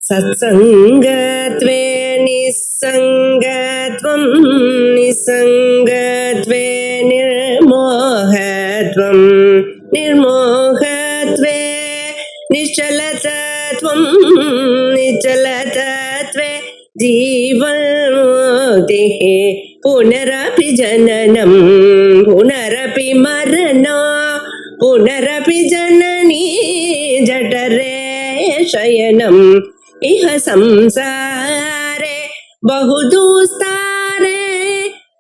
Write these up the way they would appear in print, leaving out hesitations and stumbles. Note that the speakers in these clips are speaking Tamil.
सत्सङ्गत्वे निस्सङ्गत्वं निस्सङ्गत्वे निर्मोहत्वं निर्मोहत्वे निश्चलतत्वं निश्चलतत्वे जीवन्मुक्तिः पुनरपि जननं पुनरपि मरणं पुनरपि जननी जठरे शयनम् इह संसारे बहुदुस्तारे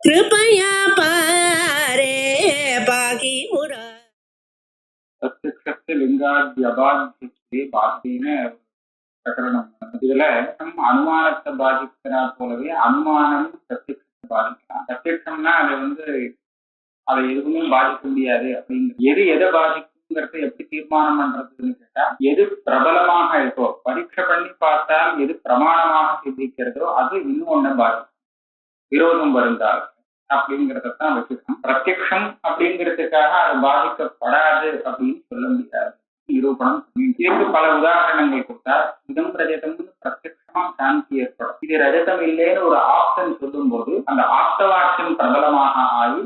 कृपया पारे पाहि मुरा प्रत्यक्ष लिंगाद्यबाध्यते बाध्येन பிரகரணம். இதுல அனுமானத்தை பாதிக்கிறா போலவே அனுமானம் பிரத்யட்சத்தை பாதிக்கலாம். பிரத்யட்சம்னா அதை எதுவுமே பாதிக்க முடியாது அப்படிங்கிற எதை பாதிக்குங்கிறத எப்படி தீர்மானம் பண்றதுன்னு கேட்டா, எது பிரபலமாக இருக்கோ பரீட்சை பண்ணி பார்த்தால் எது பிரமாணமாக சிந்திக்கிறதோ அது இன்னும் ஒண்ணு பாதிக்கும், விரோதம் வருந்தால் அப்படிங்கிறதான் வச்சுக்கணும். பிரத்யக்ஷம் அப்படிங்கிறதுக்காக அது பாதிக்கப்படாது அப்படின்னு சொல்ல முடியாது. நிரூபணம் இதற்கு பல உதாரணங்கள் கொடுத்தார். இதம் ரஜதம்னு பிரத்யட்சமா சாந்தி ஏற்படும். இது ரஜதம் இல்லைன்னு ஒரு ஆப்ஷன் சொல்லும் போது அந்த ஆப்தவாக்கியம் பிரபலமாக ஆகி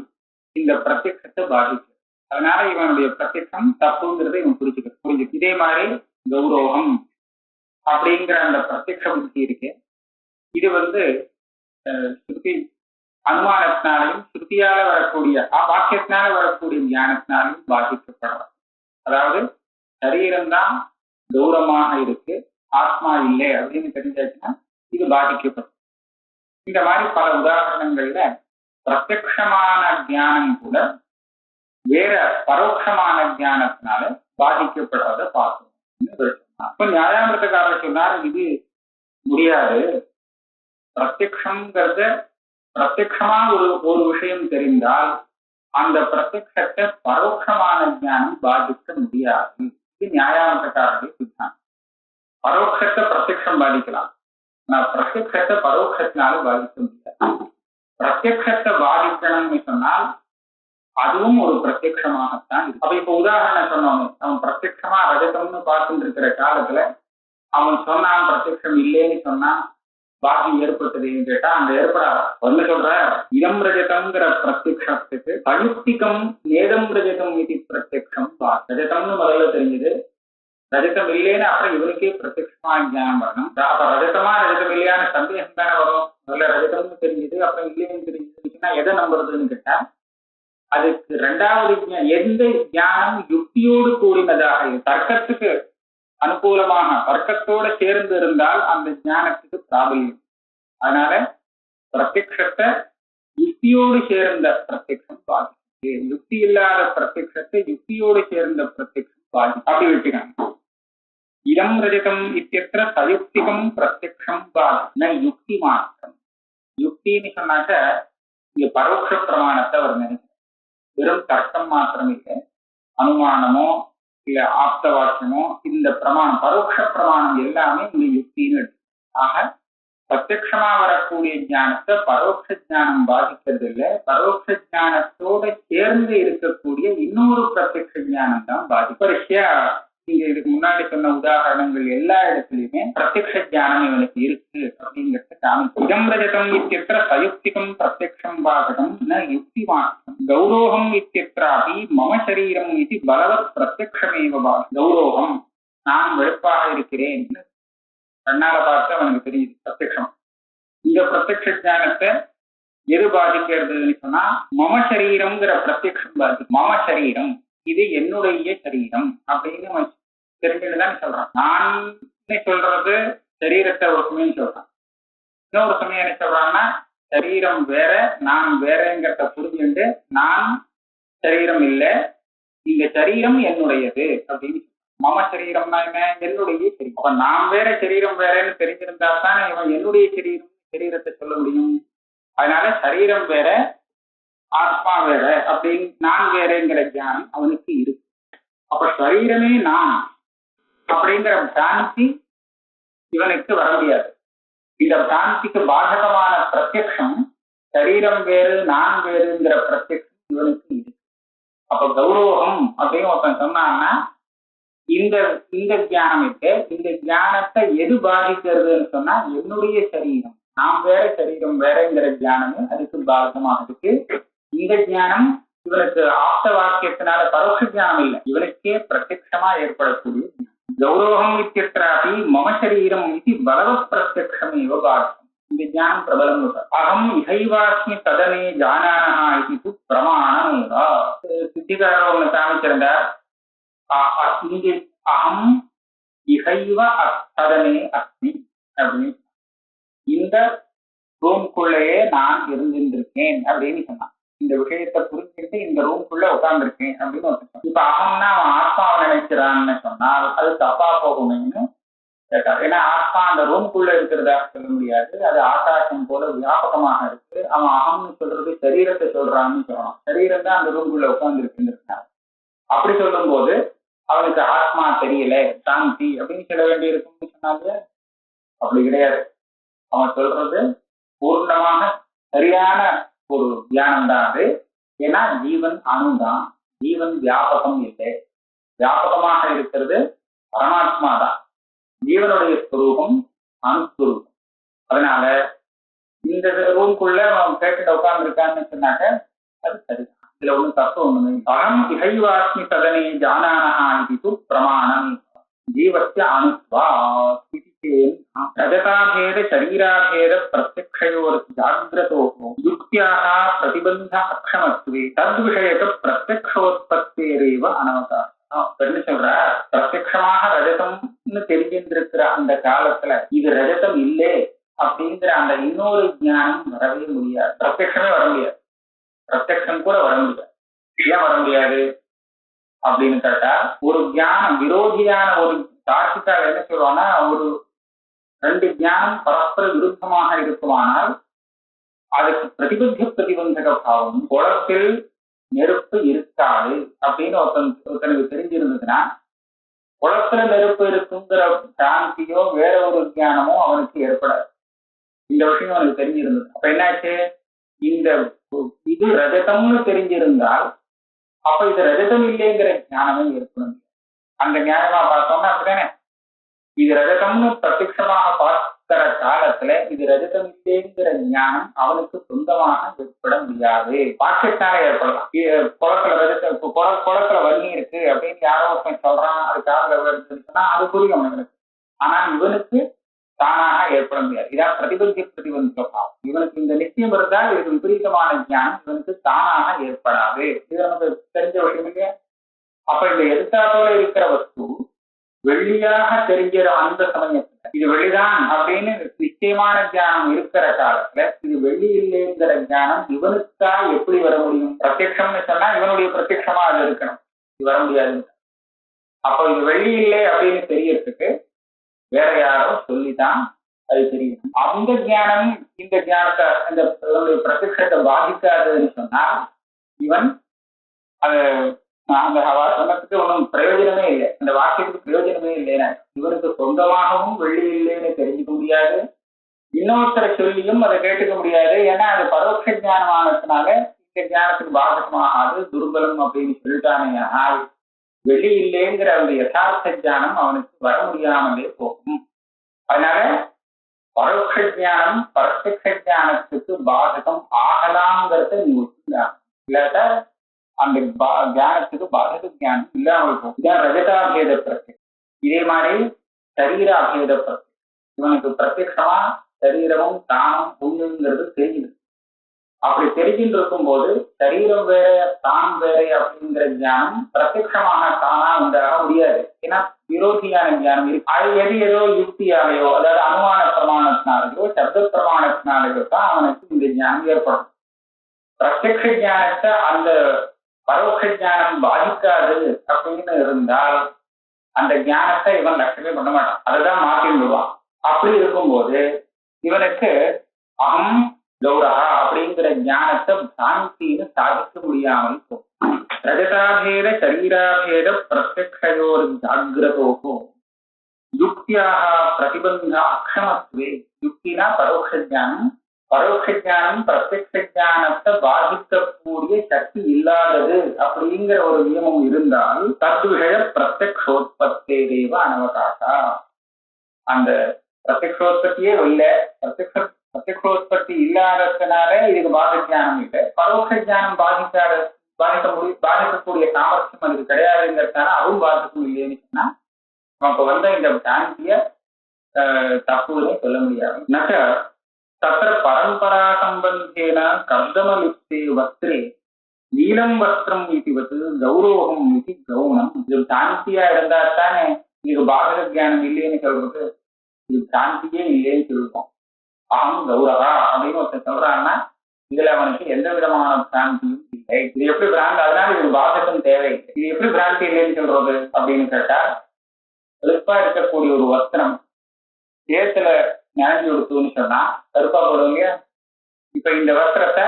இந்த பிரத்யட்சத்தை பாதிக்கும். அதனால இவனுடைய பிரத்யட்சம் தப்புங்கிறத இவன் புரிஞ்சு. இதே மாதிரி கௌரவம் அப்படிங்கிற அந்த பிரத்யட்ச புத்தி இருக்கு. இது ஸ்ருதி அனுமானத்தினாலையும் ஸ்ருதியால வரக்கூடிய வாக்கியத்தினால வரக்கூடிய ஞானத்தினாலையும் பாதிக்கப்படும். அதாவது சரீரம்தான் கௌரவமாக இருக்கு, ஆத்மா இல்லை அப்படின்னு தெரிஞ்சாச்சுன்னா இது பாதிக்கப்படும். இந்த மாதிரி பல உதாரணங்கள்ல பிரத்யக்ஷமான தியானம் கூட வேற பரோட்சமான தியானத்தினால பாதிக்கப்படுறத பார்க்கணும். அப்ப நியாயாமிரதக்காரர் சொன்னார், இது முடியாது. பிரத்யக்ஷமா ஒரு விஷயம் தெரிந்தால் அந்த பிரத்யக்ஷத்தை பரோட்சமான தியானம் பாதிக்க முடியாது. இது நியாயாமிரதக்காரருடைய சித்தாந்தம். பரோட்சத்தை பிரத்யக்ஷம் பாதிக்கலாம், ஆனா பிரத்யக்ஷத்தை பரோட்சத்தினால பாதிக்க முடியாது. பிரத்யக்ஷத்தை பாதிக்கணும்னு சொன்னால் அதுவும் ஒரு பிரத்யக்ஷமாகத்தான் இருக்கு. அப்ப இப்ப உதாரணம் சொன்னோம், அவன் பிரத்யக்ஷமா ரஜதம்னு பார்த்துட்டு இருக்கிற காலத்துல அவன் சொன்னான் பிரத்யக்ஷம் இல்லைன்னு சொன்னான், பாக்கியம் ஏற்பட்டதுன்னு கேட்டா அங்க ஏற்படாது. வந்து சொல்ற இதம் ரஜதம்ங்கிற பிரத்யக்ஷத்துக்கு சயுக்திகம் நேதம் ரஜதம் இது பிரத்யக்ஷம். ரஜதம்னு முதல்ல தெரிஞ்சது, ரஜதம் இல்லைன்னு அப்புறம் இவனுக்கே பிரத்யக்ஷமா ஞானம் வரணும். அப்ப ரஜதமா ரஜதம் இல்லையான சந்தேகம் தானே வரும். முதல்ல ரஜதம்னு தெரிஞ்சது அப்புறம் இல்லைன்னு தெரிஞ்சதுன்னா எதை நம்புறதுன்னு கேட்டா, அதுக்கு ரெண்டாவது எந்த ஞானம் யுக்தியோடு கூடினதாக தர்க்கத்துக்கு அனுகூலமாக தர்க்கத்தோட சேர்ந்து இருந்தால் அந்த ஞானத்துக்கு பிராபல்யம். அதனால பிரத்யக்ஷத்தை யுக்தியோடு சேர்ந்த பிரத்யக்ஷம் பாதிக்கு, யுக்தி இல்லாத பிரத்யக்ஷத்தை யுக்தியோடு சேர்ந்த பிரத்யக்ஷம் பாதி அப்படி வச்சுக்காங்க. இதம் ரஜதம் இத்தியத்திர சயுக்திகம் பிரத்யக்ஷம் பாதி யுக்தி மாத்திரம். யுக்தின்னு சொன்னாக்க இங்க பரோட்ச பிரமாணத்தை அவர் நினைக்கிறார். வெறும் தர்க்கம் மாத்திரம் இல்லை, அனுமானமோ இல்ல ஆப்த வாக்கியமோ இந்த பிரமாணம் பரோட்ச பிரமாணம் எல்லாமே இங்க யுக்தின்னு எடுத்து. ஆக பிரத்யக்ஷமா வரக்கூடிய ஞானத்தை பரோட்ச ஞானம் பாதிக்கிறது இல்லை, பரோட்ச ஞானத்தோட சேர்ந்து இருக்கக்கூடிய இன்னொரு பிரத்யக்ஷ ஞானம் தான் பாதிப்பரிசியா. நீங்க இதுக்கு முன்னாடி சொன்ன உதாரணங்கள் எல்லா இடத்துலயுமே பிரத்யக்ஷ ஞானம் இவனுக்கு இருக்கு அப்படிங்கிறத காமிக்கும். இதம் ரஜதம் இத்தியத்திர சயுக்திகம் பிரத்யக்ஷம் பாகடம் ந யுக்தி மாத்திரம். கௌரோகம் இத்தியத்திராபி மம சரீரம் இது பலவத் பிரத்யக்ஷமேவ பாகம். கௌரோகம் நான் வெறுப்பாக இருக்கிறேன் கண்ணால பார்த்து அவனுக்கு தெரியுது பிரத்யக்ஷம். இந்த பிரத்யக்ஷ ஞானத்தை எது பாதிக்கிறதுன்னு சொன்னா மம சரீரம்ங்கிற பிரத்யக்ஷம் பாதிக்கும். மம சரீரம் இது என்னுடைய சரீரம் அப்படின்னு தெரிஞ்சுதான் சொல்றான். நான் சொல்றது சரீரத்தை ஒரு சமயம் சொல்றான், இன்னொரு சமயம் என்ன சொல்றான்னா சரீரம் வேற நான் வேறங்கிறத புரிஞ்சுட்டு நான் சரீரம் இல்லை, இந்த சரீரம் என்னுடையது அப்படின்னு. மம சரீரம்னா என்ன? என்னுடைய சரீரம். அப்ப நான் வேற சரீரம் வேறன்னு தெரிஞ்சிருந்தா தான் இவன் என்னுடைய சரீரத்தை சொல்ல முடியும். அதனால சரீரம் வேற ஆத்மா வேற அப்படின்னு நான் வேறங்கிற ஞானம் அவனுக்கு இருக்கு. அப்ப சரீரமே நான் அப்படிங்கிற பிராந்தி இவனுக்கு வர முடியாது. இந்த பிராந்திக்கு பாதகமான பிரத்யக்ஷம் சரீரம் வேறு நான் வேறுங்கிற பிரத்யக்ஷம் இவனுக்கு இருக்கு. அப்ப கௌரவம் அப்படின்னு ஒருத்தன் சொன்னான்னா இந்த இந்த ஞானம் இருக்கு. இந்த ஞானத்தை எது பாதிக்கிறதுன்னு சொன்னா என்னுடைய சரீரம், நாம் வேற சரீரம் வேறங்கிற ஞானமே அதுக்கு பாதகமாக இருக்கு. இந்த ஞானம் இவனுக்கு ஆப்த வாக்கியத்தினால பரோட்ச ஞானம் இல்லை, இவனுக்கே பிரத்யட்சமா ஏற்படக்கூடிய கௌரவம் இத்தியत्रापि மம சரீரம் இது பலவத் பிரத்யக்ஷமேவ பாதகம். இந்த ஞானம் பிரபலம். அகம் இகைவாஸ்மி ததனே ஜானானஹா இது பிரமாணமேவா. சித்திகாரர் ஒண்ணு காமிச்சிருந்தார். இங்கே அகம் இகைவ ததனே அஸ்மி அப்படின்னு, இந்த ரூம்குள்ளேயே நான் இருந்திருக்கேன் அப்படின்னு சொன்னான். இந்த விஷயத்தை புரிஞ்சுட்டு இந்த ரூம்குள்ள உட்கார்ந்துருக்கேன் அப்படின்னு ஒருத்தர். இப்ப அகம்னா அவன் ஆத்மாவை நினைக்கிறான்னு சொன்னால் அது தப்பா போகுமேன்னு கேட்டார். ஏன்னா ஆத்மா அந்த ரூம்குள்ள இருக்கிறதா சொல்ல முடியாது, அது ஆகாசம் போல வியாபகமாக இருக்கு. அவன் அகம்னு சொல்றது சரீரத்தை சொல்றான்னு சொல்லணும். சரீரம் தான் அந்த ரூம்குள்ள உட்கார்ந்து இருக்குன்னு அப்படி சொல்லும் போது அவனுக்கு ஆத்மா தெரியல, சாந்தி அப்படின்னு சொல்ல வேண்டி இருக்கும்னு சொன்னாலே அப்படி கிடையாது. அவன் சொல்றது பூர்ணமாக சரியான ஒரு தியானம் தான் அது. ஏன்னா ஜீவன் அணுதான், ஜீவன் வியாபகம் இல்லை. வியாபகமாக இருக்கிறது பரமாத்மா தான். ஜீவனுடைய ஸ்வரூபம் அணுஸ்வரூபம். அதனால இந்த ரூம்குள்ள அவன் கேட்டுட்டு உட்கார்ந்துருக்கான்னு சொன்னாக்க அது சரிதான். இதுல ஒண்ணு தப்பு ஒண்ணுமே. அகம் இகைவாஸ்மி ததனே ஜானானஹா இது பிரமாணம் ஜீவஸ்ய அணுத்வா ரஜதாபேத சரீராபேத பிரத்யக்ஷயோர் ஜாக்ரதோஹோ யுக்தியாக பிரதிபந்த அக்ஷமத்வே தத்விஷயக பிரத்யக்ஷோத்பத்தேரேவ அனவகாரம். என்ன சொல்ற, பிரத்யக்ஷமாக ரஜதம்னு தெரிஞ்சிருக்கிற அந்த காலத்துல இது ரஜதம் இல்லை அப்படிங்கிற அந்த இன்னொரு ஞானம் வரவே முடியாது. பிரத்யக்ஷமே வர முடியாது, பிரத்யக்ஷம் கூட வர முடியாது. ஏன் வர முடியாது அப்படின்னு கேட்டா, ஒரு ஞானம் விரோதியான ஒரு தார்க்கிக்காக என்ன சொல்லுவான்னா, ஒரு ரெண்டு ஞானம் பரஸ்பர விருத்தமாக இருக்குமானால் அதுக்கு பிரதிபந்தக பாவம். குளத்தில் நெருப்பு இருக்காது அப்படின்னு ஒருத்தனுக்கு தெரிஞ்சிருந்ததுன்னா, குளத்துல நெருப்பு இருக்குங்கிற சாந்தியோ வேற ஒரு ஞானமோ அவனுக்கு ஏற்படாது. இந்த விஷயம் அவனுக்கு தெரிஞ்சிருந்தது. அப்ப என்னாச்சு, இந்த இது ரஜதம்னு தெரிஞ்சிருந்தால் அப்ப இது ரஜதம் இல்லைங்கிற ஞானமே ஏற்படும். அந்த ஞானமா பார்த்தோம்னா அப்படித்தானே, இது ரஜதம்னு பிரத்யட்சமாக பார்க்கிற காலத்துல இது ரஜதம் இல்லைங்கிற ஞானம் அவனுக்கு சொந்தமாக ஏற்பட முடியாது. பாக்கியத்தால ஏற்படலாம். குளத்துல ரஜத குளத்துல வலி இருக்கு அப்படின்னு யாரோ ஒருத்தன் சொல்றான், அது காதல வருதுன்னா அது புரியும் அவனுக்கு. ஆனா இவனுக்கு தானாக ஏற்பட முடியாது. இதான் பிரதிபந்த பாவம். இவனுக்கு இந்த நிச்சயம் இருந்தால் இது விபரீதமான ஞானம் இவனுக்கு தானாக ஏற்படாது. இது நமக்கு தெரிஞ்ச விஷயம் இல்லையா? அப்ப இந்த எதிர்த்தாப்போல இருக்கிற வஸ்து வெள்ளியாக தெரிகிற அந்த சமயத்துல இது வெளிதான் அப்படின்னு நிச்சயமான ஞானம் இருக்கிற காலத்துல இது வெள்ளி இல்லைங்கிற ஞானம் இவனுக்கா எப்படி வர முடியும்? பிரத்யட்சம்னு சொன்னா இவனுடைய பிரத்யட்சமா அது இருக்கணும், இது வர முடியாது. அப்போ இது வெள்ளி இல்லை அப்படின்னு தெரியறதுக்கு வேற யாரோ சொல்லித்தான் அது தெரியும். அந்த ஞானம் இந்த ஞானத்தை இந்த பிரத்யட்சத்தை பாதிக்காதுன்னு சொன்னா இவன் அது அந்த சொன்னதுக்கு ஒன்றும் பிரயோஜனமே இல்லை, அந்த வாக்கியத்துக்கு பிரயோஜனமே இல்லைன்னா இவனுக்கு சொந்தமாகவும் வெள்ளி இல்லைன்னு தெரிஞ்சுக்க முடியாது, இன்னொருத்தரை சொல்லியும் அதை கேட்டுக்க முடியாது. ஏன்னா அது பரோட்ச ஞானம் ஆனதுனால இந்த ஞானத்துக்கு பாதகமாகாது, துர்பலம் அப்படின்னு சொல்லிட்டானே. ஆனால் வெள்ளி இல்லைங்கிற அந்த யதார்த்த ஞானம் அவனுக்கு வர முடியாமலே போகும். அதனால பரோட்ச ஞானம் பிரத்யக்ஷ ஞானத்துக்கு பாதகம் ஆகலாங்கிறத நீ ஒத்துக்கலாம். இல்லாட்டா அந்த ஞானத்துக்கு பாதக ஞானம் இல்லாமல் போகும். இதான் ரஜதாபேத பிரத்யம். இதே மாதிரி சரீராபேத பிரத்யம். இவனுக்கு பிரத்யட்சமா சரீரமும் தானும் ஒண்ணுங்கிறது தெரியுது. அப்படி தெரிஞ்சுட்டு இருக்கும் போது சரீரம் வேற தான் வேற அப்படிங்கிற ஞானம் பிரத்யட்சமாக தானா உண்டாக முடியாது. ஏன்னா விரோதியான ஞானம் இருக்கு. அது எது ஏதோ யுக்தியாலேயோ அதாவது அனுமான பிரமாணத்தினாலேயோ சப்த பிரமாணத்தினாலேயோ தான் அவனுக்கு இந்த ஞானம் ஏற்படும். பிரத்யக்ஷ ஞானத்தை அந்த பரோட்ச ஞானம் பாதிக்காது அப்படின்னு இருந்தால் அந்த ஞானத்தை இவன் லட்சமே பண்ண மாட்டான், அதுதான் மாற்றி விடுவான். அப்படி இருக்கும்போது இவனுக்கு அகம் கௌரவா அப்படிங்கிற ஞானத்தை பிராந்தின்னு சாதிக்க முடியாமல் போகும். ரஜதாபேத சரீராபேத பிரத்யக்ஷயோர் ஜாக்ரதோஹோ யுக்தியாக பிரதிபந்த அக்ஷமத்வே. யுக்தினா பரோட்ச ஞானம், பரோட்ச ஞானம் பிரத்யக்ஷ ஞானத்தை பாதிக்கக்கூடிய சக்தி இல்லாதது அப்படிங்கிற ஒரு நியமம் இருந்தால் தத்விஷய பிரத்யக்ஷோத்பத்தேதேவ அனவகாசா. அந்த பிரத்யக்ஷோத்பத்தியே இல்லை, பிரத்யக்ஷோத்பத்தி இல்லாததுனால இதுக்கு பாத ஜானம் இல்லை. பரோட்ச ஜானம் பாதிக்கக்கூடிய சாமர்த்தியம் அதுக்கு கிடையாதுங்கிறதுனால அதுவும் பாதிக்கும் இல்லைன்னு சொன்னா நமக்கு வந்த இந்த சாந்திய தப்புன்னு சொல்ல முடியாது. நக தத்திர பரம்பரா சம்பந்தேன கர்தமலிப்தே வஸ்திரே நீலம் வஸ்திரம் இதுவது கௌரவம் இது கௌனம். இது சாந்தியா இருந்தா தானே இது பாதக ஜானம் இல்லைன்னு சொல்றது, இது சாந்தியே இல்லைன்னு சொல்லுவோம். அகம் கௌரவா அப்படின்னு ஒருத்தர் சொல்றான்னா இதுல அவனுக்கு எந்த விதமான பிராந்தியும் இல்லை. இது எப்படி பிராந்தி, அதனால இது பாதகம் தேவை. இது எப்படி பிராந்தி இல்லைன்னு சொல்றது அப்படின்னு கேட்டா, வெளுப்பா இருக்கக்கூடிய ஒரு வஸ்திரம் சேத்துல ஞானி கொடுத்துன்னு சொன்னா கருப்பா போடுவோம் இல்லையா? இப்ப இந்த வஸ்திரத்தை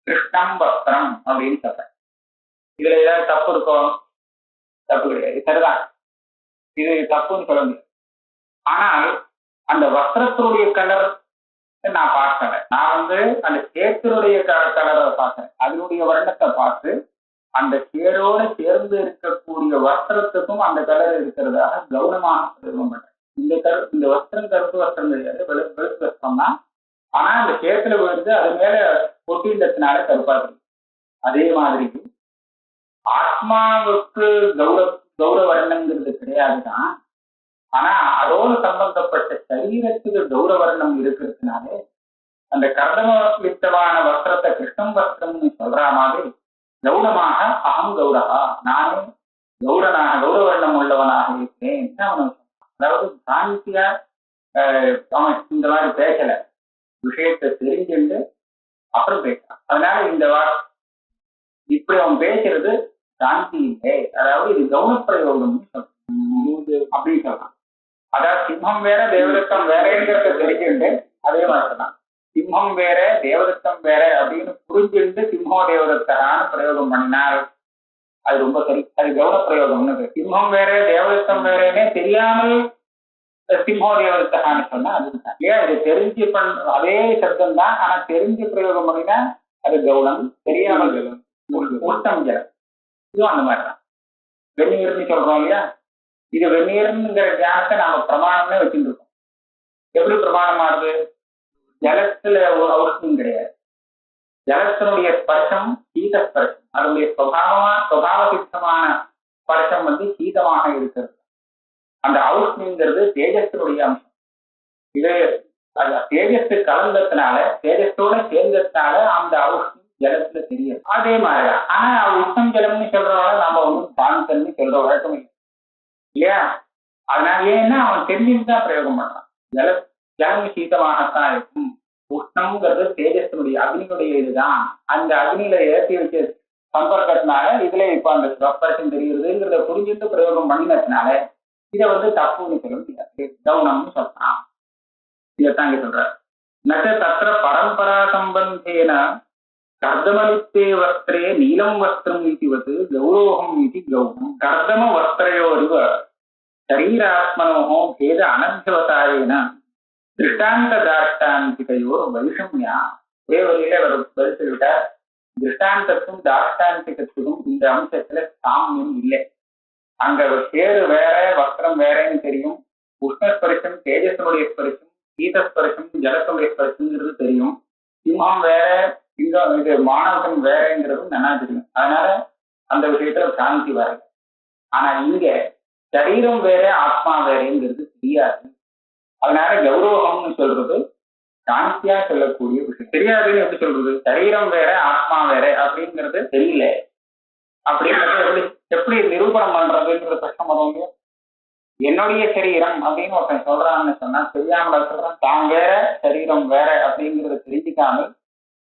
கிருஷ்ணம் வஸ்திரம் அப்படின்னு சொல்றேன். இதுல ஏதாவது தப்பு இருக்கும்? தப்பு கிடையாது, சரிதான். இது தப்புன்னு சொல்ல முடியாது. ஆனால் அந்த வஸ்திரத்தினுடைய கலர் நான் பார்க்கல, நான் அந்த சேத்தினுடைய கலரை பார்க்கிறேன். அதனுடைய வர்ணத்தை பார்த்து அந்த சேரோடு சேர்ந்து இருக்கக்கூடிய வஸ்திரத்துக்கும் அந்த கலர் இருக்கிறதாக கவனமாக பிரயோகம். இந்த வஸ்திரம் கருப்பு வஸ்திரம் கிடையாது, வெளுப்பு வஸ்திரம் தான். ஆனா அந்த சேத்துல விழுந்து அது மேல பொட்டின்றதுனால கருப்பா இருக்கு. அதே மாதிரி ஆத்மாவுக்கு கௌரவ வர்ணங்கிறது கிடையாதுதான். ஆனா அதோடு சம்பந்தப்பட்ட சரீரத்துக்கு கௌரவ வர்ணம் இருக்கிறதுனாலே அந்த கர்தமலிப்தமான வஸ்திரத்தை கிருஷ்ணம் வஸ்திரம்னு சொல்ற மாதிரி கௌரவமாக அகம் கௌரவா, நானே கௌரவ வர்ணம் உள்ளவனாக இருக்கிறேன். அவன் அதாவது சாந்தியா அவன் இந்த மாதிரி பேசல, விஷயத்தை தெரிஞ்சுட்டு அப்புறம் பேசலாம். அதனால இந்த இப்படி அவன் பேசுறது சாந்தி இல்லை, அதாவது இது கௌனப்பிரயோகம்னு சொல்றான் அப்படின்னு சொல்றான். அதாவது சிம்மம் வேற தேவதத்தம் வேறேங்கிறத தெரிஞ்சுட்டு அதே மாதிரி தான் சிம்மம் வேற தேவதத்தம் வேற அப்படின்னு புரிஞ்சுட்டு சிம்மோ தேவதத்தரான பிரயோகம் பண்ணினார். அது ரொம்ப சரி, அது கௌனப்பிரயோகம்னு. சிம்மம் வேற தேவதத்தம் வேறேன்னே தெரியாமல் சிம்மோ தேவதத்தகான்னு சொன்னா அதுதான். ஏன் இது தெரிஞ்சு அதே சப்தம் தான், ஆனா தெரிஞ்சு பிரயோகம் பண்ணினா அது கௌனம், தெரியாமல் உஷ்டம் ஜலம். இதுவும் அந்த மாதிரிதான். வெந்நீர்னு சொல்றோம் இல்லையா? இது வெந்நீர்ங்கிற ஞானத்தை நாம பிரமாணம்னே வச்சுட்டு இருக்கோம். எப்படி பிரமாணம் ஆகுது? ஜலத்துல ஒரு அவசியம் கிடையாது. ஜலத்தினுடைய ஸ்பர்சம் சீத ஸ்பர்சம், அதனுடைய சுபாவ சித்தமான ஸ்பர்சம் சீதமாக இருக்கிறது. அந்த ஔஷ்ணிங்கிறது தேஜத்தினுடைய அம்சம். இது தேஜஸ் கலந்ததுனால, தேஜஸோட சேர்ந்ததுனால அந்த ஔஷ்ணி ஜலத்துல தெரியும். அதே மாதிரிதான். ஆனா உஷ்ணம் ஜலம்னு சொல்றவங்க நாம பானத்தன்னு சொல்ற வழக்கம் இல்லை இல்லையா? அதனால ஏன்னா அவன் தெரிஞ்சுதான் பிரயோகம் பண்றான். ஜலம் சீதமாகத்தான் இருக்கும். உஷ்ணம்ங்கிறது தேஜஸினுடைய அக்னியுடைய இதுதான். அந்த அக்னியில ஏற்றி வச்சு சம்பர்க்கத்தினால இதுல இப்ப அந்த ஸ்பர்சம் தெரியுதுங்கிறத புரிஞ்சுட்டு பிரயோகம் பண்ணினதுனால இதை தப்புன்னு சொல்ல முடியாது, கவுனம்னு சொல்லலாம். இதைத்தாங்க சொல்ற. நக தத்திர பரம்பரா சம்பந்தேன கர்தமலிப்தே வஸ்திரே நீலம் வஸ்திரம் இதுவது கௌரவம் இது கௌனம். கர்தம வஸ்திரையோரிவ சரீராத்மனோ பேத அனந்தவதாயேன திருஷ்டாந்த தாஷ்டாந்திகையோர் வைஷம்யா. ஒரே வழியில அவர் பதில் சொல்லிவிட்டார். திருஷ்டாந்தத்துக்கும் தாஷ்டாந்திகத்துக்கும் இந்த அம்சத்துல சாமியம் இல்லை. அங்க சேரு வேற வஸ்திரம் வேறன்னு தெரியும். உஷ்ணஸ்பரிசம் தேஜசனுடைய ஸ்பரிசம், சீதஸ்பரிசம் ஜலத்துடைய ஸ்பரிசம்ங்கிறது தெரியும். சிம்மம் வேற, இது மாணவன் வேறங்கிறதும் நல்லா தெரியும். அதனால அந்த விஷயத்துல சாந்தி வர. ஆனா இங்க சரீரம் வேற ஆத்மா வேறங்கிறது தெரியாது. அதனால கௌரவம்னு சொல்றது சாந்தியா சொல்லக்கூடிய விஷயம். தெரியாதுன்னு எப்படி சொல்றது? சரீரம் வேற ஆத்மா வேற அப்படிங்கிறது தெரியல அப்படிங்கிறது எப்படி நிரூபணம் பண்றதுங்கிற கஷ்டம் வரும். என்னுடைய சரீரம் அப்படின்னு ஒருத்தன் சொல்றான்னு சொன்னா தெரியாமல சொல்றான். தான் வேற சரீரம் வேற அப்படிங்கிறத தெரிஞ்சுக்காமல்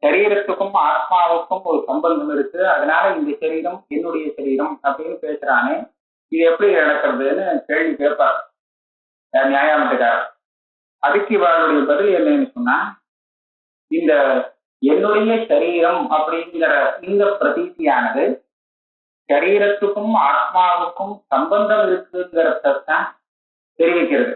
சரீரத்துக்கும் ஆத்மாவுக்கும் ஒரு சம்பந்தம் இருக்கு, அதனால இந்த சரீரம் என்னுடைய சரீரம் அப்படின்னு பேசுறானே, இது எப்படி நடக்கிறதுன்னு கேள்வி கேட்பார் நியாயாமத்துக்காரர். அதுக்கு இவருடைய பதில் என்னன்னு சொன்னா, இந்த என்னுடைய சரீரம் அப்படிங்கிற இந்த பிரதீதியானது சரீரத்துக்கும் ஆத்மாவுக்கும் சம்பந்தம் இருக்குங்கிறதான் தெரிவிக்கிறது.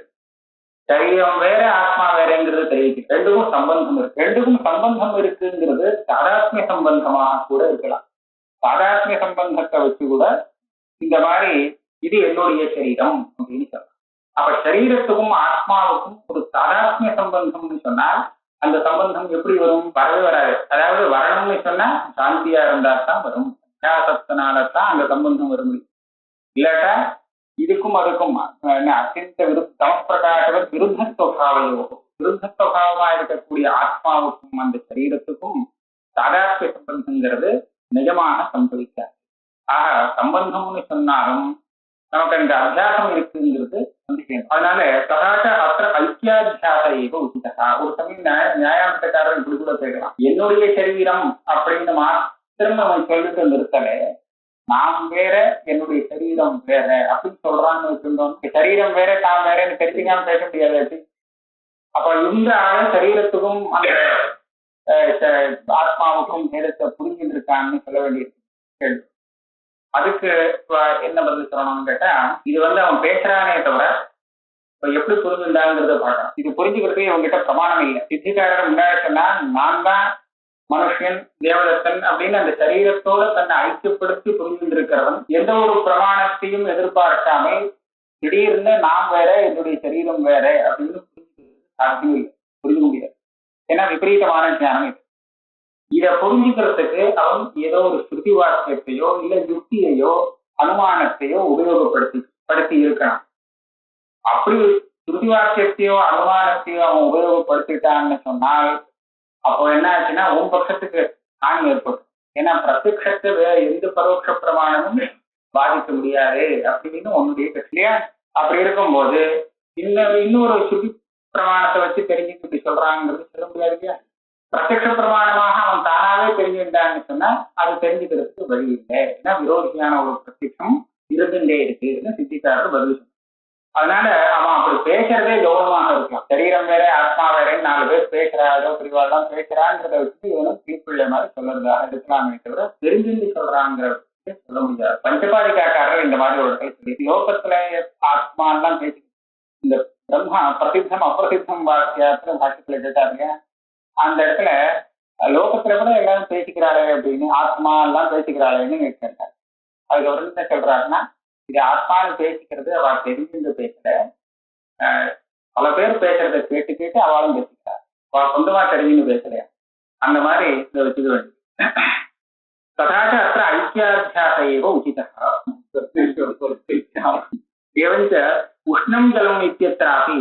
சரீரம் வேற ஆத்மா வேறங்கிறது தெரிவிக்கு. ரெண்டுக்கும் சம்பந்தம் இருக்கு. ரெண்டுக்கும் சம்பந்தம் இருக்குங்கிறது தாதாத்மிய சம்பந்தமாக கூட இருக்கலாம். தாதாத்மிய சம்பந்தத்தை வச்சு கூட இந்த மாதிரி இது என்னுடைய சரீரம் அப்படின்னு சொல்லலாம். அப்ப சரீரத்துக்கும் ஆத்மாவுக்கும் ஒரு தாதாத்மிய சம்பந்தம்னு சொன்னால் அந்த சம்பந்தம் எப்படி வரும்? வரவே வராது. அதாவது வரணும்னு சொன்னா சாந்தியா இருந்தா தான் வரும். அத்தியாசத்தினாலதான் அந்த சம்பந்தம் வர முடியும். இல்லாட்டா இதுக்கும் அதுக்கும் அத்தியந்த தமப்பிரகாசவர் விருத்தஸ்வபாவையோ விருத்தஸ்வபாவமா இருக்கக்கூடிய ஆத்மாவுக்கும் அந்த சரீரத்துக்கும் தாதாத்மிய சம்பந்தங்கிறது நிஜமாக சம்பவிக்காது. ஆக சம்பந்தம்னு சொன்னாலும் நமக்கு அந்த அத்தியாசம் இருக்குங்கிறது சந்தேகம். அதனால ததாச்ச அத்த ஐக்கியாத்தியாச ஏவ உச்சிதா. ஒரு சமயம் நியாயாந்தக்காரர் இப்படி கூட கேட்கலாம், என்னுடைய சரீரம் அப்படின்னு மாத்திரம் அவன் சொல்லிட்டு நிறுத்தல, நான் வேற என்னுடைய சரீரம் வேற அப்படின்னு சொல்றான்னு வச்சிருந்தோம். சரீரம் வேற தான் வேறன்னு தெரிஞ்சுக்காம பேச முடியாது. அப்ப இந்த ஆள சரீரத்துக்கும் அந்த ஆத்மாவுக்கும் நேரத்தை புரிஞ்சுட்டு இருக்கான்னு சொல்ல வேண்டியிருக்கு கேள்வி. அதுக்கு என்ன பதில் சொல்லணும்னு கேட்டா, இது அவன் பேசுறானே தவிர இப்ப எப்படி புரிஞ்சுட்டாங்கிறத பார்க்கணும். இது புரிஞ்சுக்கிறதுக்கு இவங்கிட்ட பிரமாணம் இல்லை. சித்திக்காரர் முன்னாடி சொன்னா நான் தான் மனுஷன் தேவதத்தன் அப்படின்னு அந்த சரீரத்தோட தன்னை ஐக்கியப்படுத்தி புரிஞ்சிருக்கிறவன் எந்த ஒரு பிரமாணத்தையும் எதிர்பார்க்காம திடீர்னு நான் வேற என்னுடைய சரீரம் வேற அப்படின்னு சாத்தியம் இல்லை, புரிஞ்சுக்க முடியாது. ஏன்னா விபரீதமான ஞானம் இது. இதை புரிஞ்சுக்கிறதுக்கு அவன் ஏதோ ஒரு ஸ்ருதி வாக்கியத்தையோ இல்ல யுக்தியையோ அனுமானத்தையோ உபயோகப்படுத்தி இருக்கான். அப்படி ஸ்ருதி வாக்கியத்தையோ அனுமானத்தையோ அவன் உபயோகப்படுத்திட்டான்னு சொன்னால் அப்போ என்ன ஆச்சுன்னா உன் பட்சத்துக்கு ஹானி ஏற்படும். ஏன்னா பிரத்யக்ஷத்தை வேற எந்த பரோட்ச பிரமாணமும் பாதிக்க முடியாது அப்படின்னு உன்னுடைய கட்சியா. அப்படி இருக்கும்போது இன்னொரு சுத்தி பிரமாணத்தை வச்சு தெரிஞ்சுக்கிட்டு சொல்றாங்கிறது சொல்ல முடியாது இல்லையா? பிரத்யக்ஷ பிரமாணமாக அவன் தானாவே தெரிஞ்சுட்டான்னு சொன்னா அது தெரிஞ்சுக்கிறதுக்கு வழி இல்லை. ஏன்னா விரோதியான ஒரு பிரத்யக்ஷம் இருந்துட்டே இருக்குன்னு சித்திக்காரர் பதில். அதனால அவன் அப்படி பேசுறதே கௌரவமாக இருக்கலாம். சரீரம் வேற ஆத்மா வேறன்னு 4 பேர் பேசுறாரோ பிரிவாள்லாம் பேசுறாங்கிறத வச்சுட்டு இவனும் கீழ்பிள்ளை மாதிரி சொல்றதாக இருக்கலாமே தவிர தெரிஞ்சுட்டு சொல்றாங்கிற சொல்ல முடியாது. பஞ்சபாதிகாக்காரர் இந்த மாதிரி ஒரு சொல்லி லோகத்துல ஆத்மா எல்லாம் பேசி இந்த பிரம்மா பிரசித்தம் அப்பிரசித்தம் வாக்கியத்துல பாஷ்யத்துல கேட்டாருங்க. அந்த இடத்துல லோகத்துல கூட எல்லாரும் பேசிக்கிறாளே அப்படின்னு ஆத்மா எல்லாம் பேசிக்கிறாளேன்னு கேட்டாரு. அதுக்கு அவர் என்ன சொல்றாருன்னா, இது ஆத்மானு பேசிக்கிறது அவ தெரிஞ்சுட்டு பேசல, பல பேர் பேசுறத கேட்டு கேட்டு அவளும் பேசிக்கிறார். அவ சொந்தமா தெரிஞ்சுன்னு பேசலையா? அந்த மாதிரி இதை வச்சுக்க வேண்டியது. ததாச்ச அத்த ஐக்கியாத்தியாச ஏவ உச்சிதா. एवञ्च उष्णं जलम् इत्यत्रापि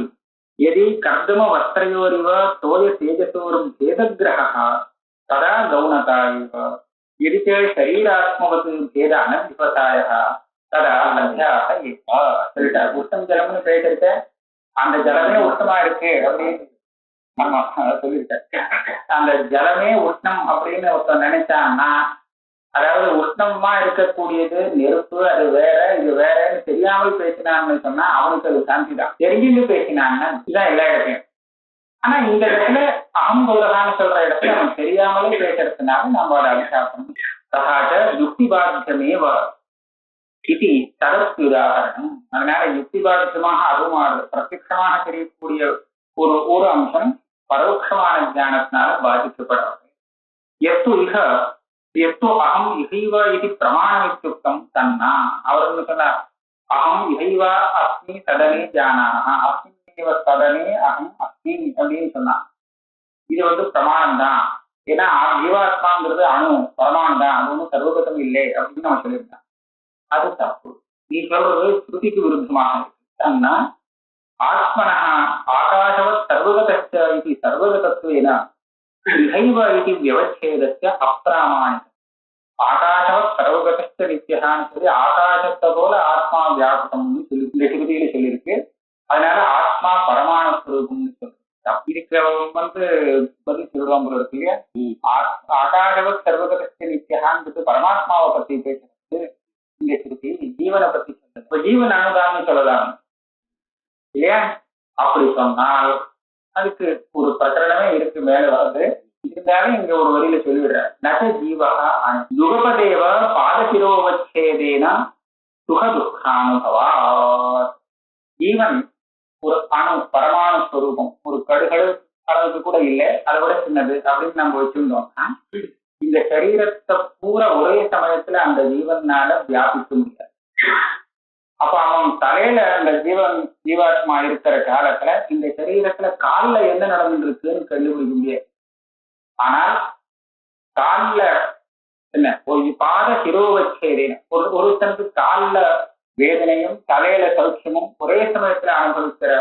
यदि कर्दम वस्त्रयोरिव तोय तेजसोर् भेदग्रहः तदा गौणता एव, यदि च शरीरात्मवत् भेद अनभिपतायः तदा अध्यास एव. சொல்லிட்டார். உஷ்ணம் ஜலம்னு பேசிருக்க அந்த ஜலமே உஷ்ணமா இருக்கு அப்படின்னு நம்ம சொல்லியிருக்க. அந்த ஜலமே உஷ்ணம் அப்படின்னு ஒருத்தன் நினைச்சான்னா, அதாவது உஷ்ணமா இருக்கக்கூடியது நெருப்பு, அது வேற இது வேறன்னு தெரியாமல் பேசினான்னு சொன்னா அவனுக்கு அது சாந்தி தான். தெரிஞ்சுட்டு பேசினான்னா இதுதான் எல்லா இடத்தையும். ஆனா இந்த இடத்துல அகம் கௌரகான்னு சொல்ற இடத்துல அவன் தெரியாமலே பேசுறதுனால நம்ம அதை அபிஷாபம். தகாச்ச யுக்தி பாத்தியமே இது தரப்பு உதாரணம். அதனால யுக்தி பாத்தியமாக அதுவும் பிரத்யட்சமாக தெரியக்கூடிய ஒரு அம்சம் பரோட்சமான ஞானத்தினால பாதிக்கப்படாது. எத்தோ அகம் இகைவா இது பிரமாணமித்யுக்தம் தன்னா. அவர் சொன்னார், அகம் இகைவா அஸ்மி சதனே ஜானானா அஸ்மிவ சதனே அகம் அஸ்மி அப்படின்னு சொன்னான். இது பிரமாணம் தான். ஏன்னா ஜீவாத்மாங்கிறது அணு பிரமாணம் தான், அது ஒன்றும் சர்வகதம் இல்லை அப்படின்னு நம்ம சொல்லியிருந்தான். அது தப்பு. நீ சொல்றது ஸ்ருதிக்கு விருத்தமாக இருக்குன்னா ஆத்மனா ஆகாசவத் சர்வகதச்ச இது சர்வகதத்துவேன இகைவ இது வியவச்சேதஸ்ய அப்பிராமாணிகம். ஆகாசவத் சர்வகதச்ச நித்யஹான்னு சொல்லி ஆகாசத்தை போல ஆத்மா வியாபகம்னு சொல்லி இந்த ஸ்ருதியில சொல்லியிருக்கு. அதனால ஆத்மா பரமாணு ஸ்வரூபம்னு சொல்லிருக்கு. இதுக்கு பதில் சொல்லுவாங்க போல இருக்கு இல்லையா? ஆகாசவத் சர்வகதச்ச நித்யஹான்னு பரமாத்மாவை பத்தி பேசுறது இந்த ஸ்ருதி ஜீவனை பத்தி சொல்றது. இப்ப ஜீவன் அனுதான்னு சொல்லலாம் இல்லையா? அப்படி சொன்னால் அதுக்கு ஒரு பிரகரணமே இருக்கு மேல வருது. இருந்தாலும் இங்க ஒரு வரியில சொல்லிவிடுற நக ஜீவா யுகபதேவ பாதசிரோவச்சேதேன சுக துக்கானுபவா. ஜீவன் ஒரு பரமாணு ஸ்வரூபம், ஒரு கடுகளு அளவுக்கு கூட இல்லை, அதை விட சின்னது அப்படின்னு நம்ம வச்சிருந்தோம்னா இந்த சரீரத்தை பூரா ஒரே சமயத்துல அந்த ஜீவனால வியாபிக்க முடியாது. அப்ப அவன் தலையில அந்த ஜீவாத்மா இருக்கிற காலத்துல இந்த சரீரத்துல கால்ல என்ன நடந்துட்டு இருக்குன்னு கண்டுபிடிக்க முடியாது. ஆனால் கால்ல என்ன ஒரு பாத சிரோவச்சேரின ஒருத்தனுக்கு கால்ல வேதனையும் தலையில சௌக்கியமும் ஒரே சமயத்துல அனுபவிக்கிற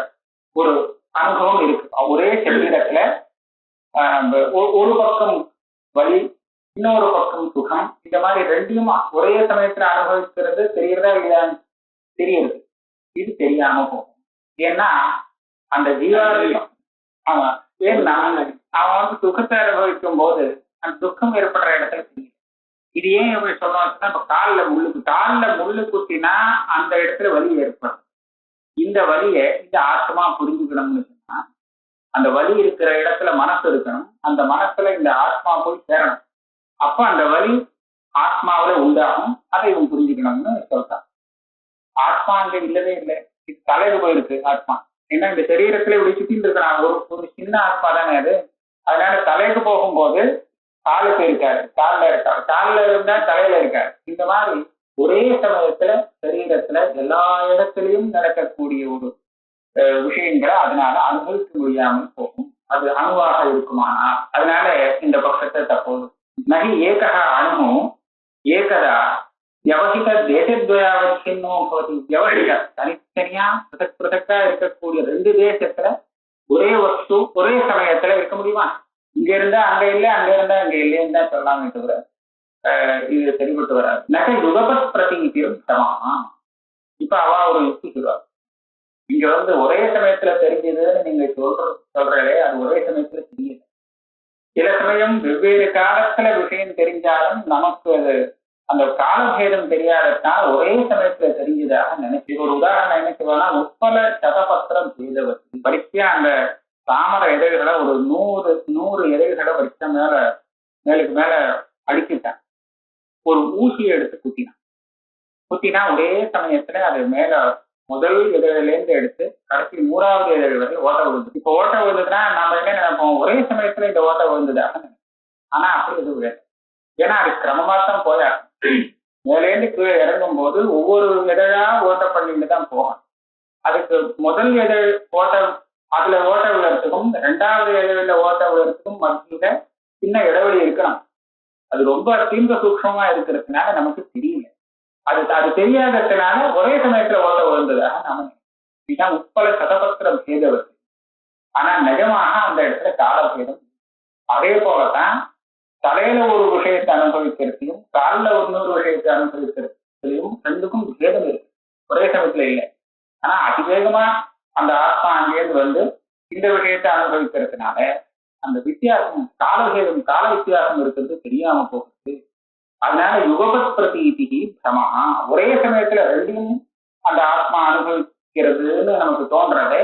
ஒரு அனுபவம் இருக்கு. ஒரே சரீரத்துல ஒரு பக்கம் வலி, இன்னொரு பக்கம் சுகம், இந்த மாதிரி ரெண்டையும் ஒரே சமயத்துல அனுபவிக்கிறது தெரியறதா இல்லையான்னு தெரியுது. இது தெரியாம போகும். ஏன்னா அந்த ஜீவாதியம் அவன் வந்து சுகத்தை அனுபவிக்கும் போது அந்த துக்கம் ஏற்படுற இடத்துல தெரியும். இது ஏன் எப்படி சொல்றோம்னா, இப்ப கால்ல முள்ளு குத்தினா அந்த இடத்துல வலி ஏற்படும். இந்த வலியை இந்த ஆத்மா புரிஞ்சுக்கணும்னு சொன்னா அந்த வலி இருக்கிற இடத்துல மனசு இருக்கணும், அந்த மனசுல இந்த ஆத்மா போய் சேரணும். அப்ப அந்த வலி ஆத்மாவில உண்டாகும், அதை இவன் புரிஞ்சுக்கணும்னு சொல்றான். ஆத்மா அங்க இல்லவே இல்லை, இது தலையில போயிருக்கு ஆத்மா. ஏன்னா இந்த சரீரத்துல இப்படி சுத்திட்டு இருக்கிறான், ஒரு சின்ன ஆத்மா தானே அது. அதனால தலைக்கு போகும்போது காலுக்கு இருக்காரு, காலில் இருக்காரு, காலில் இருந்தா தலையில இருக்காரு. இந்த மாதிரி ஒரே சமயத்துல சரீரத்துல எல்லா இடத்துலயும் நடக்கக்கூடிய ஒரு விஷயங்களை அதனால அனுபவிக்க முடியாமல் போகும். அது அணுவாக இருக்குமானா அதனால இந்த பட்சத்தை தப்போது நகி ஏகா அணு ஏகதா வியவஹித தேசத்வயாவச்சின்னோ பவதி. வியவஹித தனித்தனியா பிரதக்கா இருக்கக்கூடிய ரெண்டு தேசத்துல ஒரே வஸ்து ஒரே சமயத்துல இருக்க முடியுமா? இங்க இருந்தா அங்க இல்லை, அங்க இருந்தா இங்க இல்லைன்னு தான் சொல்லாம தவிர இது சரிபட்டு வராது. நகை யுகபத் பிரதீதியும் சமானா. இப்ப அவ ஒரு யுக்தி சொல்லுவார், இங்க வந்து ஒரே சமயத்துல தெரிஞ்சதுன்னு நீங்க சொல்றே, அது ஒரே சமயத்துல தெரியல. சில சமயம் வெவ்வேறு காலத்துல விஷயம் தெரிஞ்சாலும் நமக்கு அது அந்த காலபேதம் தெரியாததுனால ஒரே சமயத்துல தெரிஞ்சதாக நினைச்சு. ஒரு உதாரணம் என்ன சொல்லுவாங்கன்னா, உப்பல சதபத்திரம் செய்தவர்கள் படிச்சா அந்த தாமரை இதழ்களை ஒரு 100 இதழ்களை வச்ச மேலுக்கு மேல அடிச்சுட்டான். ஒரு ஊசியை எடுத்து குத்தினா ஒரே சமயத்துல அது மேல முதல் இதழிலேருந்து எடுத்து கடைசி 100வது இதழ் வரை ஓட்ட விழுது. இப்ப ஓட்ட விழுதுன்னா நாம என்ன நினைப்போம், ஒரே சமயத்துல இந்த ஓட்ட விழுந்ததாக. ஆனா அப்படி இது விழுது. ஏன்னா அது கிரமமா தான் போயாகும். மேலேருந்து கீழே இறங்கும் போது ஒவ்வொரு இதழா ஓட்ட பண்ணிட்டு தான் போகும். அதுக்கு முதல் இதழ் அதுல ஓட்ட விழுறதுக்கும் 2வது இதழில ஓட்ட விழுறதுக்கும் மத்தியில சின்ன இடைவெளி இருக்கணும். அது ரொம்ப தீவிர சூக்ஷமா இருக்கிறதுனால நமக்கு தெரியல. அது தெரியாததுனால ஒரே சமயத்துல ஓட்ட விழுந்ததாக நாம இதுதான் உப்பல சதபத்திரம் செய்தவர். ஆனா நிஜமாக அந்த இடத்துல காலபேதம். அதே போலதான் தலையில ஒரு விஷயத்தை அனுபவிக்கிறதையும் காலில் இன்னொரு விஷயத்தை அனுபவிக்கிறதையும் ரெண்டுக்கும் பேதம் இருக்கு, ஒரே சமயத்துல இல்லை. ஆனா அதிவேகமா அந்த ஆத்மா அங்கேருந்து வந்து இந்த விஷயத்தை அனுபவிக்கிறதுனால அந்த வித்தியாசம் கால வித்தியாசம் இருக்கிறது தெரியாம போகுது. அதனால யுகபத் பிரதீதி பிரமஹா, ஒரே சமயத்துல ரெண்டையும் அந்த ஆத்மா அனுபவிக்கிறதுன்னு நமக்கு தோன்றதே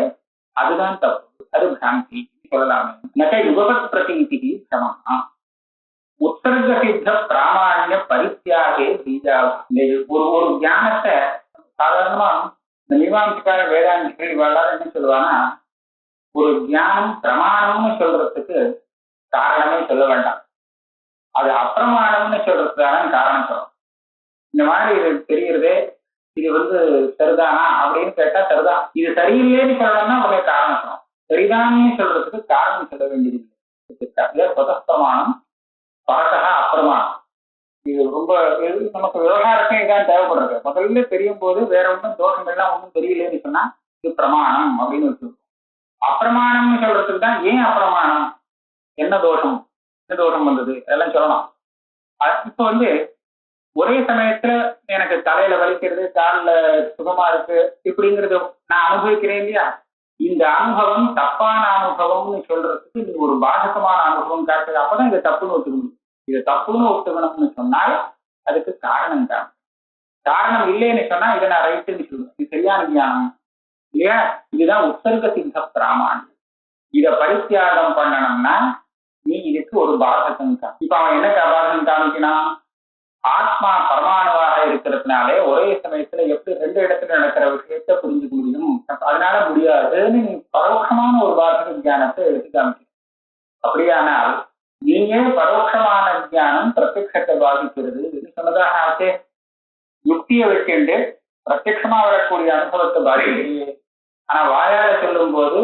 அதுதான் தப்பு, அது பிராந்தி சொல்லலாமே. நக யுகபத் பிரதீதி பிரமஹா உத்தர்க சித்த பிராமாண்ய பரித்தியாகே பீஜா. ஒரு ஞானத்தை சாதாரணமா இந்த மீமாம்சக்கார வேதாந்திகள் இவெல்லாம் என்ன சொல்லுவாங்கன்னா, ஒரு ஞானம் பிரமாணம்னு சொல்றதுக்கு காரணமே சொல்ல வேண்டாம், அது அப்பிரமாணம்னு சொல்றதுக்கான காரணம் சொல்லணும். இந்த மாதிரி இது தெரியுறதே, இது வந்து சரிதானா அப்படின்னு கேட்டா சரிதான், இது சரியில்லைன்னு சொல்லணும்னா உடனே காரணம் சொல்லணும். சரிதான்னு சொல்றதுக்கு காரணம் சொல்ல வேண்டியது பிரமாணம் பாசகா அப்பிரமாணம். இது ரொம்ப நமக்கு விவகாரத்தையும் இதான் தேவைப்படுறது. முதல்ல தெரியும் போது வேற ஒன்றும் தோஷங்கள்லாம் ஒன்றும் தெரியலன்னு சொன்னா இது பிரமாணம் அப்படின்னு வச்சுருக்கோம். அப்பிரமாணம்னு சொல்றதுக்கு தான் ஏன் அப்பிரமாணம், என்ன தோஷம் வந்தது அதெல்லாம் சொல்லலாம். இப்ப வந்து ஒரே சமயத்துல எனக்கு தலையில வலிக்கிறது, காலில் சுகமா இருக்கு இப்படிங்கிறது நான் அனுபவிக்கிறேன் இல்லையா, இந்த அனுபவம் தப்பான அனுபவம்னு சொல்றதுக்கு நீ ஒரு பாதகமான அனுபவம் காட்டுறது, அப்பதான் இதை தப்புன்னு ஒத்துக்கணும். இதை தப்புன்னு ஒத்துக்கணும்னு சொன்னால் அதுக்கு காரணம் தான். காரணம் இல்லைன்னு சொன்னா இதை நான் ரைட்டுன்னு சொல்லுவேன், இது சரியான ஞானம் இல்லையா. இதுதான் உத்தர்க சித்த பிராமாண்யம். இதை பரித்தியாகம் பண்ணணும்னா நீ இதுக்கு ஒரு பாதகம் தான். இப்ப அவன் என்ன பாதகம் காமிக்கணும், ஆத்மா பரமாணுவாக இருக்கிறதுனாலே ஒரே சமயத்துல எப்படி ரெண்டு இடத்துல நடக்கிற விஷயத்த புரிஞ்சுக்க முடியும், அதனால முடியாதுன்னு நீ பரோட்சமான ஒரு பாசிக ஞானத்தை எடுத்து காமிக்க. அப்படியானால் நீயே பரோட்சமான ஞானம் பிரத்யக்ஷத்தை பாதிக்கிறது சொன்னதாக ஆச்சே. யுக்தியை வச்சுண்டு பிரத்யட்சமா வரக்கூடிய அனுபவத்தை பாதிக்கலையே. ஆனா வாயால சொல்லும் போது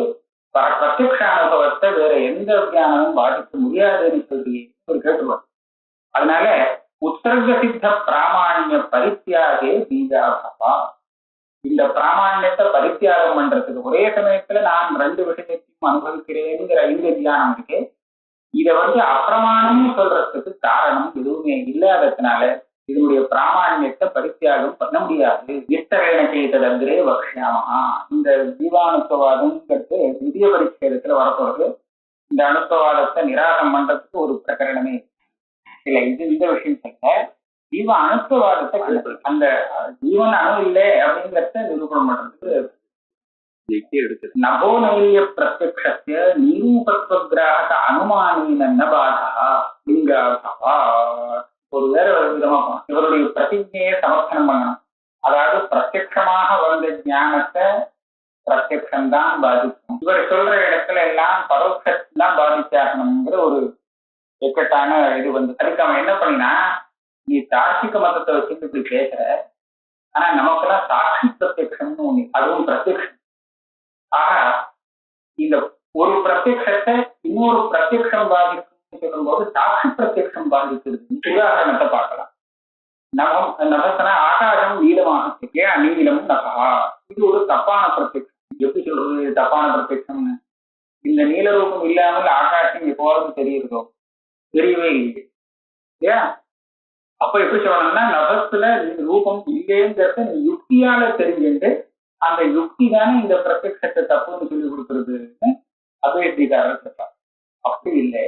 பிரத்யக்ஷ அனுபவத்தை வேற எந்த ஞானமும் பாதிக்க முடியாதுன்னு சொல்லி ஒரு கேட்டுவார். அதனால உத்தர்க சித்த பிராமான்ய பரித்தியாகே பீஜாபவா. இந்த பிராமான்யத்தை பரித்தியாகம் பண்றதுக்கு ஒரே சமயத்துல நான் ரெண்டு விஷயத்தையும் அனுபவிக்கிறேங்கிற இந்த தியானம் இருக்கு. இத அப்பிரமாணம்னு சொல்றதுக்கு காரணம் எதுவுமே இல்லாததுனால இதனுடைய பிராமான்யத்தை பரித்தியாகம் பண்ண முடியாது. விஸ்தரேன செய்ததே வக்ஷாமா. இந்த ஜீவானுத்துவாதம்ங்கிறது விதிய பரிச்சேதத்துல வரப்போறது. இந்த அனுத்துவாதத்தை நிராகம் பண்றதுக்கு ஒரு பிரகரணமே இல்ல. இது இந்த விஷயம் சொல்ல ஜீவ அனுத்துவாதத்தை அந்த ஜீவன் அணு இல்லை அப்படிங்கிறத நிரூபணம் பண்றதுக்கு நபோ நைல்ய பிரத்யக்ஷஸ்ய நிரூபத்வகிராஹக அனுமானேன பாதா லிங்காபவா. ஒரு வேற ஒரு விதமா இவருடைய பிரதிஜையை சமர்ப்பணம் பண்ணணும். அதாவது பிரத்யட்சமாக வந்த ஞானத்தை பிரத்யட்சம்தான் பாதிக்கும். இவர் சொல்ற இடத்துல எல்லாம் பரோட்சத்தான் பாதிச்சாகணுங்கிற ஒரு எக்கட்டான இது அதுக்கு அவன் என்ன பண்ணினா, நீ தார்க்கிக மதத்தை வச்சுட்டு இப்படி பேசுற, ஆனா நமக்கெல்லாம் சாட்சி பிரத்யக்ஷம்னு ஒண்ணு, அதுவும் பிரத்யக்ஷம். ஆக இந்த ஒரு பிரத்யக்ஷத்தை இன்னொரு பிரத்யக்ஷம் பாதிக்கும் சொல்லும் போது சாட்சி பிரத்யக்ஷம் பாதிக்கிறது. உதாரணத்தை பார்க்கலாம். நபசனா ஆகாசம் நீளமாக இருக்கே, நீளம் நபா. இது ஒரு தப்பான பிரத்யக்ஷம். எப்படி சொல்றது தப்பான பிரத்யக்ஷம்னு? இந்த நீல ரூபம் இல்லாமல் ஆகாசம் எப்போது தெரியுறதோ? தெரியவே இல்லை. ஏன் அப்ப எப்படி சொல்லணும்னா, நபத்துல ரூபம் இல்லைங்கிறத நீ யுக்தியால தெரிஞ்சுட்டு அந்த யுக்தி தானே இந்த பிரத்யக்ஷத்தை தப்புன்னு சொல்லி கொடுக்கறதுன்னு அத்வைதிகாரர் சொல்றார். அப்படி இல்லை,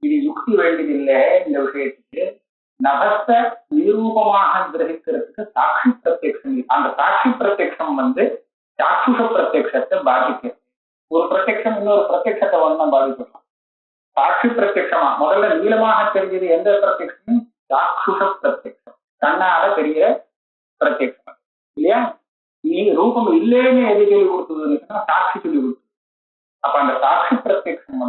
இது யுக்தி வேண்டியதில்லை. இந்த விஷயத்துக்கு நபத்தை நிரூபமாக கிரகிக்கிறதுக்கு சாட்சி பிரத்யக்ஷம். அந்த சாட்சி பிரத்யக்ஷம் சாட்சுஷ பிரத்யக்ஷத்தை பாதிக்கிறது. ஒரு பிரத்யக்ஷம் இன்னொரு பிரத்யக்ஷத்தை பாதிக்கலாம். சாட்சி பிரத்யக்ஷமா முதல்ல நீளமாக தெரிஞ்சது எந்த பிரத்யக்ஷம்? சாட்சுஷ பிரத்யக்ஷம், கண்ணால தெரிகிற பிரத்யக்ஷம் இல்லையா? நீ ரூபம் இல்லைன்னு எது சொல்லி கொடுத்ததுன்னா சாட்சி சொல்லி கொடுத்தது. அப்ப அந்த சாட்சி பிரத்யக்ஷம்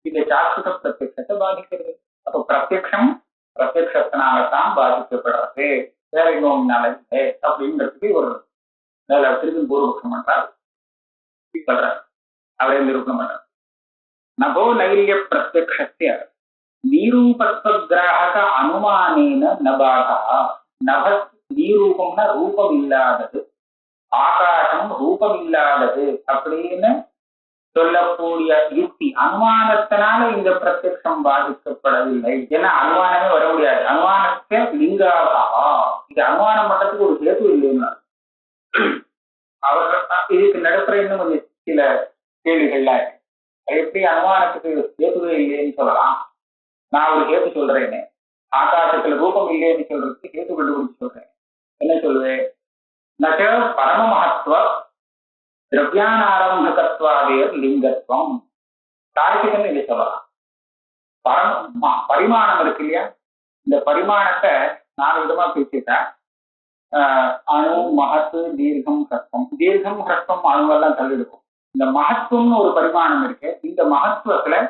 இந்த சாட்சுஷ பிரத்யக்ஷத்தை பாதிக்கிறது. அப்ப பிரத்யக்ஷம் பிரத்யக்ஷத்தினால்தான் பாதிக்கப்படுறது, வேற இன்னொன்னால இல்லை அப்படிங்கிறதுக்கு ஒரு திருப்பி பூர்வபக்ஷம் பண்றார், சொல்றார். அவரே நிரூபணம் பண்றார். நபோ நைல்ய பிரத்யக்ஷஸ்ய நிரூபத்வகிராஹக அனுமானேன நபாதா. நப நீரூபம்னா ரூபம் இல்லாதது, ஆகாசம் ரூபம் இல்லாதது அப்படின்னு சொல்லக்கூடிய யுக்தி அனுமானத்தினால இந்த பிரத்யக்ஷம் பாதிக்கப்படவில்லை. ஏன்னா அனுமானமே வர முடியாது. அனுமானத்தை லிங்காபா. இது அனுமானம் பண்றதுக்கு ஒரு ஹேது இல்லைன்னா அவர்கள் இதுக்கு நடுப்புற இன்னும் கொஞ்சம் சில கேள்விகள்லாம் இருக்கு. எப்படி அனுமானத்துக்கு ஹேதுவே இல்லைன்னு சொல்லலாம்? நான் ஒரு ஹேது சொல்றேன்னு, ஆகாசத்துல ரூபம் இல்லைன்னு சொல்றதுக்கு ஹேது கண்டுபிடிச்சு சொல்றேன். என்ன சொல்லுவேன்? நக பரம மகத்துவ திரவியானாரம்பகத்வாதேர் லிங்கத்துவம். தார்க்கிகன்னு இதை சொல்லலாம். பரிமாணம் இருக்கு இல்லையா? இந்த பரிமாணத்தை 4 விதமா பிரிச்சுட்டேன். அணு, மகத்து, தீர்க்கம், ஹ்ரஸ்வம். தீர்க்கம், ஹ்ரஸ்வம் அணுவெல்லாம் தள்ளிருக்கும். இந்த மகத்துவம்னு ஒரு பரிமாணம் இருக்கு. இந்த மகத்துவத்துல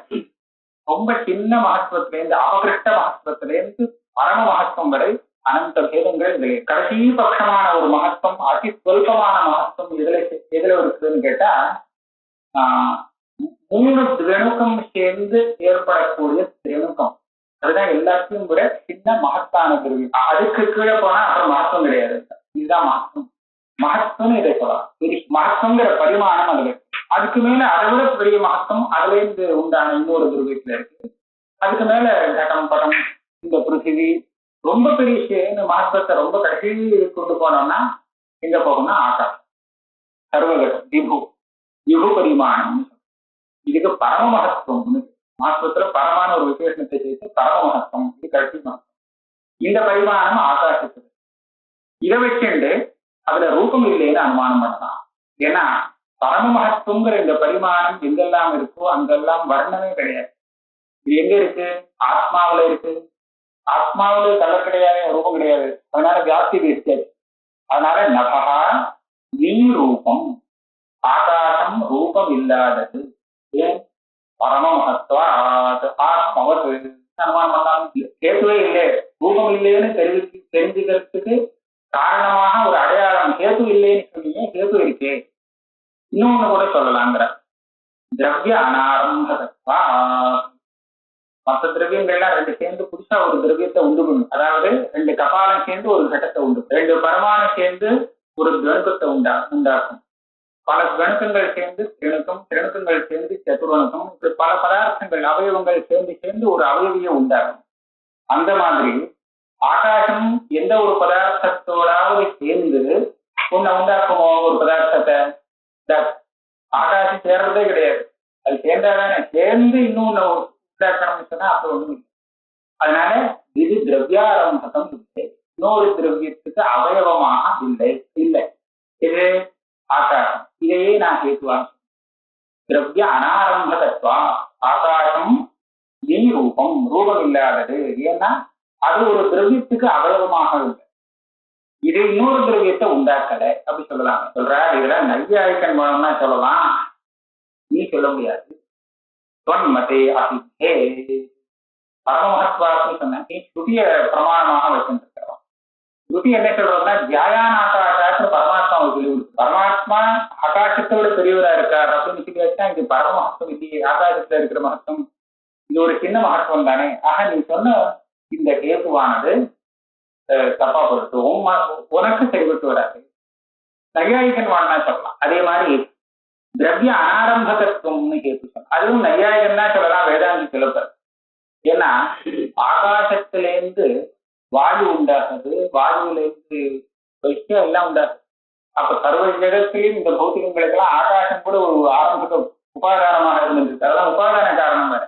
ரொம்ப சின்ன மகத்துவத்துல இருந்து அபகிருஷ்ட மகத்துவத்துல இருந்து பரம மகத்துவம் வரை அனந்த பேதங்கள் இதுல. கடைசி பட்சமான ஒரு மகத்துவம், அதி சொல்பமான மகத்துவம் எதுல இருக்குதுன்னு கேட்டா 3 திரணுக்கம் சேர்ந்து ஏற்படக்கூடிய திரணுக்கம். அதுதான் எல்லாத்தையும் விட சின்ன மகத்தான திரவியம். அதுக்கு கீழே போனா அப்புறம் மகத்துவம் கிடையாது. இதுதான் மகத்துவம். மகத்துவம்னு இதை சொல்லலாம். மகத்துவங்கிற பரிமாணம் அதுல. அதுக்கு மேல அதை விட பெரிய மகத்துவம் அதுல இருந்து உண்டான இன்னொரு திரவியத்துல இருக்கு. அதுக்கு மேல கட்டம் படம் இந்த பிருத்திவி ரொம்ப பெரிய மகத்துவத்தை ரொம்ப கடைசி கொண்டு போனோம்னா எங்க போகணும்னா ஆகாசம், சர்வகட்டம், விபு பரிமாணம். இதுக்கு பரம மகத்துவம். மகத்துவத்துல பரமான ஒரு விசேஷத்தை சேர்த்து பரம மகத்துவம், இது கடைசி மகத்துவம். இந்த பரிமாணம் ஆகாசத்துக்கு. இதை வச்சுண்டு அதுல ரூபம் இல்லைன்னு அனுமானம் பண்ணலாம். ஏன்னா பரம மகத்துவங்கிற இந்த பரிமாணம் எங்கெல்லாம் இருக்கோ அங்கெல்லாம் வர்ணமே கிடையாது. இது எங்க இருக்கு? ஆத்மாவில இருக்கு. ஆத்மாவில கலர் கிடையாது, ரூபம் கிடையாது, அதனால வியாப்தி விசிச்சாச்சு. அதனால நபகா நீ ரூபம், ஆகாசம் ரூபம் இல்லாதது. ஏன்? பரமமகத்வா ஆத்மவது அனுமானம் பண்ணாலும் கேத்துவே இல்லை, ரூபம் இல்லைன்னு தெரிஞ்சுக்கிறதுக்கு காரணமாக ஒரு அடையாளம் கேத்து இல்லைன்னு சொன்னீங்க, கேத்து இருக்கே. இன்னொன்னு கூட சொல்லலாங்கிற திரவிய அனாரம்பகத்வா. மற்ற திரவியங்கள்லாம் ரெண்டு சேர்ந்து புதுசா ஒரு திரவியத்தை உண்டு பண்ணும். அதாவது ரெண்டு கபாலம் சேர்ந்து ஒரு கட்டத்தை உண்டு, ரெண்டு பரமாணு சேர்ந்து ஒரு கணுக்கத்தை உண்டாக்கும், பல கணுக்கங்கள் சேர்ந்து திரணுக்கம், திரணுக்கங்கள் சேர்ந்து சதுரணுக்கம், இப்படி பல பதார்த்தங்கள் அவயவங்கள் சேர்ந்து ஒரு அவயவியை உண்டாகும். அந்த மாதிரி ஆகாசம் எந்த ஒரு பதார்த்தத்தோடாவது சேர்ந்து ஒன்ன உண்டாக்குமோ ஒரு பதார்த்தத்தை? ஆகாசம் சேர்றதே கிடையாது, அது சேர்ந்தாதானே சேர்ந்து இன்னொன்னு உண்டாக்கணும்னு சொன்னா அப்ப ஒண்ணும் இல்லை. அதனால இது திரவியாரம்பகம் இல்லை, இன்னொரு திரவியத்துக்கு அவயவமாக இல்லை. இது ஆகாசம், இதையே நான் கேட்டுவாங்க. திரவிய அனாரம்பகத்வா ஆகாசம் நீ ரூபம், ரூபம் இல்லாதது. ஏன்னா அது ஒரு திரவியத்துக்கு அவயவமாக இல்லை, இது இன்னொரு திரவியத்தை உண்டாக்கல அப்படி சொல்லலாம். சொல்ற இதெல்லாம் நையாயிக்கன் மூலம்னா சொல்லலாம், நீ சொல்ல முடியாது. தொன்மதே அசித்தே பரமஹத்வான்னு சொன்ன நீ ஸ்ருதிய பிரமாணமாக வச்சிருக்கிறோம். ஸ்ருதி என்ன சொல்றதுன்னா தியாயான் ஆகாஷான்னு பரமாத்மா சொல்லி கொடுத்து, பரமாத்மா ஆகாசத்தோட பெரியவரா இருக்கார் அப்படின்னு சொல்லி வச்சா இது பரமஹத்துவம் இல்லையே, ஆகாசத்துல இருக்கிற மகத்துவம் இது ஒரு சின்ன மகத்துவம் தானே. ஆக நீ சொன்ன இந்த கேதுவானது தப்பா பொறுத்து உனக்கு சரிபட்டு வராது, நையாயிகன் வாழனா சொல்லலாம். அதே மாதிரி திரவிய அனாரம்பகத்துவம்னு கேட்டு சொல்லலாம், அதுவும் நையாயிகன் தான் சொல்லலாம், வேதாந்தி சொல்லப்பர். ஏன்னா ஆகாசத்திலேருந்து வாயு உண்டாகுது, வாயுவிலேருந்து விஷயம் எல்லாம் உண்டாகுது. அப்ப சர்வ ஜகத்திலையும் இந்த பௌத்திகங்களுக்கெல்லாம் ஆகாசம் கூட ஒரு ஆரம்பக உபாதானமாக இருந்திருக்கு, அதெல்லாம் உபாதான காரணம் வேற.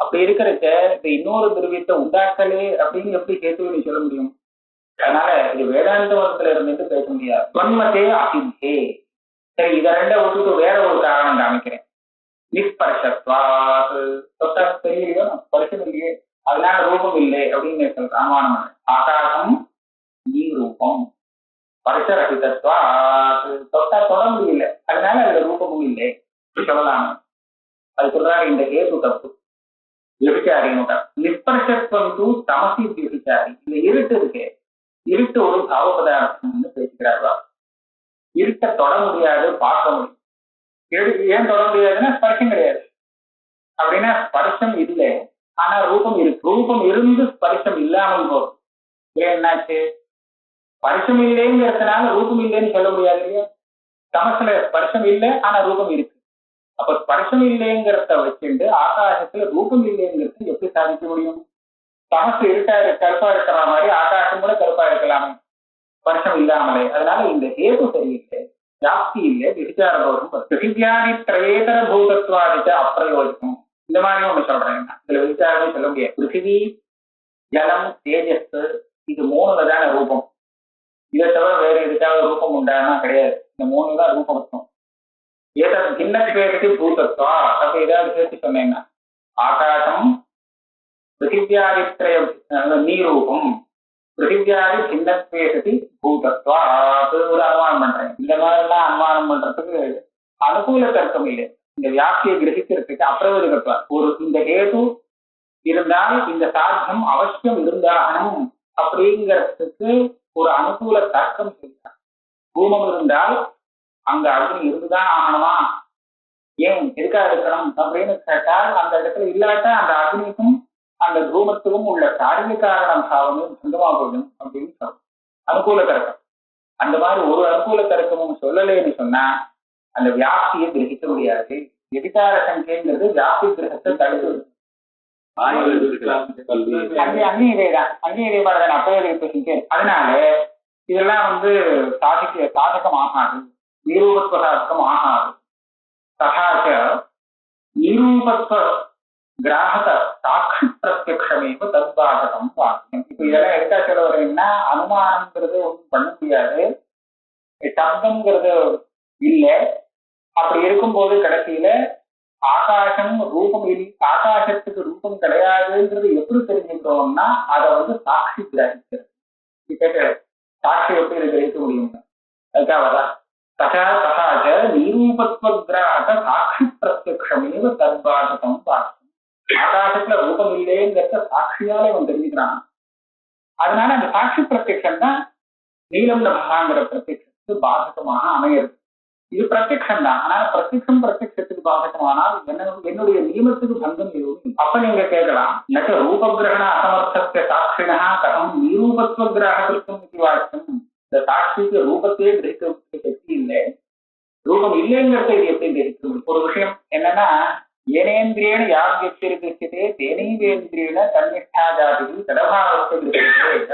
அப்படி இருக்கிறதுக்கு இந்த இன்னொரு திரவியத்தை உண்டாக்கலே அப்படின்னு எப்படி கேட்டு சொல்ல முடியும்? அதனால இது வேதாந்த மதத்துல இருந்துட்டு பேச முடியாது. தொன்மத்தே அசித்தே. சரி, இதை ரெண்ட விட்டுட்டு வேற ஒரு காரணம் காமிக்கிறேன். நிஸ்பர்ஷத்வா, தொட்டா தெரியலையோ ஸ்பர்ஷம் இல்லையே, அதனால ரூபம் இல்லை அப்படின்னு சொல்ற அனுமானம். ஆகாசம் நீ ரூபம், ஸ்பர்ஷரகிதத்வா, தொட்டா தொட முடியல, அதனால அதுல ரூபமும் இல்லை சொல்லலாம். அது சொல்றாரு இந்த கேது தப்பு, விபிச்சாரின்னு. நிஸ்பர்ஷத்துவம் தூ தமசி விபிச்சாரி. இந்த இருட்டு இருக்கு, இருட்டு ஒரு பாவ பதார்த்தம்னு பேசுகிறார்களா. இருட்டை தொட முடியாது, பார்க்க முடியும். ஏன் தொட முடியாதுன்னா ஸ்பர்ஷம் கிடையாது. அப்படின்னா ஸ்பர்ஷம் இல்லை, ஆனா ரூபம் இருக்கு. ரூபம் இருந்து ஸ்பர்ஷம் இல்லாமல் போகும். ஏன் என்னாச்சு? ஸ்பர்ஷம் இல்லைங்கிறதுனால ரூபம் இல்லைன்னு சொல்ல முடியாது இல்லையா? தமசுல ஸ்பர்ஷம் இல்லை, ஆனா ரூபம் இருக்கு. அப்ப ஸ்பர்ஷம் இல்லைங்கிறத வச்சுட்டு ஆகாசத்துல ரூபம் இல்லைங்கிறது எப்படி சாதிக்க முடியும்? தமசு இருட்டா கருப்பா இருக்கிற மாதிரி ஆகாசம் கூட கருப்பா இருக்கலாமே ஸ்பர்ஷம் இல்லாமலே. அதனால இந்த ஹேது சரியில்லை, ஜாஸ்தி இல்லை, விசார தோஷம். பிருத்திவியாதி திரவேதர பூதத்வாதித்த அப்பிரயோஜனம். இந்த மாதிரி ஒண்ணு சொல்றேன், இதுல விசாரமே சொல்ல முடியாது. பிருத்திவி, ஜலம், தேஜஸ், இது மூணுல தானே ரூபம். இதை தவிர வேற எதுக்காவது ரூபம் உண்டானா கிடையாது. இந்த மூணு தான் ரூபம் இருக்கும். ஏதோ சின்ன பேருக்கு பூதத்வா அப்படி ஏதாவது சேர்த்து சொன்னீங்கன்னா ஆகாசம் பிருத்திவியாதித்ரய நீரூபம், பிருத்திவியாதி சின்னத்வேசதி பூதத்வா ஒரு அனுமானம் பண்றேன். இந்த மாதிரி எல்லாம் அனுமானம் பண்றதுக்கு அனுகூல தர்க்கம் இல்லை. இந்த வியாப்தியை கிரகிக்கிறதுக்கு அப்பிரயோஜகத்வா ஒரு இந்த ஹேது இருந்தால் இந்த சாத்தியம் அவசியம் இருந்தாகணும் அப்படிங்கிறதுக்கு ஒரு அனுகூல தர்க்கம் செய்யலாம். பூமம் இருந்தால் அங்க அக்னி இருந்துதான் ஆகணுமா, ஏன் எதுக்கா இருக்கணும் அப்படின்னு கேட்டால் அந்த இடத்துல இல்லாட்டா அந்த அக்னிக்கும் அந்த தூமத்துக்கும் உள்ள காரிய காரணம் சாவனும் சொந்தமா போயிடும் அப்படின்னு சொல்லும் அனுகூல தர்க்கம். அந்த மாதிரி ஒரு அனுகூல தர்க்கமும் சொல்லலைன்னு சொன்னா அந்த வியாப்தியை கிரகிக்க முடியாது. எதிகார சங்கைங்கிறது வியாப்தி கிரகத்தை தடுத்து அங்கேயும் இதேதான், அங்கேயும் இதே மாதிரிதான் அப்போ சங்கை. அதனால இதெல்லாம் சாதகம் ஆகாது, நிரூபத்துவ சாதகம் ஆகாது. தகாச்ச நிரூபத்துவ கிராஹக சாட்சி பிரத்யக்ஷமேவ தத்பாதகம் வாக்கியம். இப்ப இதெல்லாம் எதுக்கா சொல்ல வரீங்கன்னா அனுமானம்ங்கிறது ஒன்றும் பண்ண முடியாது, சப்தம்ங்கிறது இல்லை. அப்படி இருக்கும்போது கடைசியில ஆகாசம் ரூபம் ஆகாசத்துக்கு ரூபம் கிடையாதுன்றது எப்படி தெரிஞ்சுக்கிறோம்னா அதை சாட்சி கிரகிக்கிறது. சாட்சி எப்படி கிரகிக்க முடியும்? அதுக்காக ததா ததாச்ச நிரூபத்வகிராக சாட்சி பிரத்யக்ஷமேவ தத்பாதகம் பார்க்கும். ஆகாசத்துல ரூபம் இல்லைங்கிறத சாட்சியால அவன் தெரிஞ்சுக்கிறான். அதனால அந்த சாட்சி பிரத்யக்ஷம் தான் நீலம் நபாங்கிற பிரத்யக்ஷத்துக்கு பாதகமாக அமையிறது. இது பிரத்யக்ஷம் தான். ஆனா பிரத்யக்ஷத்துக்கு பாதகமானால் என்னுடைய நியமத்துக்கு பங்கம் எதுவும். அப்ப நீங்க கேட்கலாம், நச்ச ரூபகிரகண அசமர்த்தத்தை சாட்சினா கதம் நிரூபத்துவ கிரகம் வாக்கியம். இந்த சாட்சிக்கு ரூபத்தையே கிரகிக்க சக்தி இல்லை, ரூபம் இல்லைங்கிறத இது எப்படி கிரகிக்க? ஒரு விஷயம் என்னன்னா, ஏனேந்திரியன யாவியத்திருக்கே தேனீவேந்திரியன தன்னிஷ்டா ஜாதி தடபாவத்தை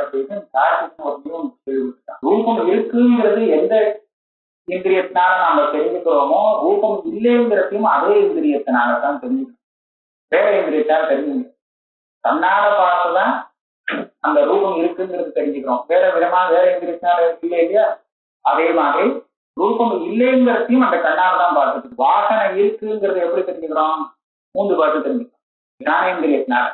அப்படின்னு கார்த்திகன் ஒரு நியமம். ரூபம் இருக்குங்கிறது எந்த இந்திரியத்தினால நாம தெரிஞ்சுக்கிறோமோ, ரூபம் இல்லைங்கிறதையும் அதே இந்திரியத்தினாலதான் தெரிஞ்சுக்கணும். வேற இந்திரியத்தால தெரிஞ்சுக்கணும். தன்னால பார்த்துதான் அந்த ரூபம் இருக்குங்கிறது தெரிஞ்சுக்கிறோம். வேற விதமா வேற இந்திரியத்தினால இல்லை இல்லையா? அதே மாதிரி ரூபம் இல்லைங்கிறதையும் அந்த கண்ணால தான் பார்த்துட்டு. வாசனை இருக்குங்கிறத எப்படி தெரிஞ்சுக்கிறோம்? மூன்று பார்த்து தெரிஞ்சுக்கிறோம், ஞானேந்திரியத்தினால.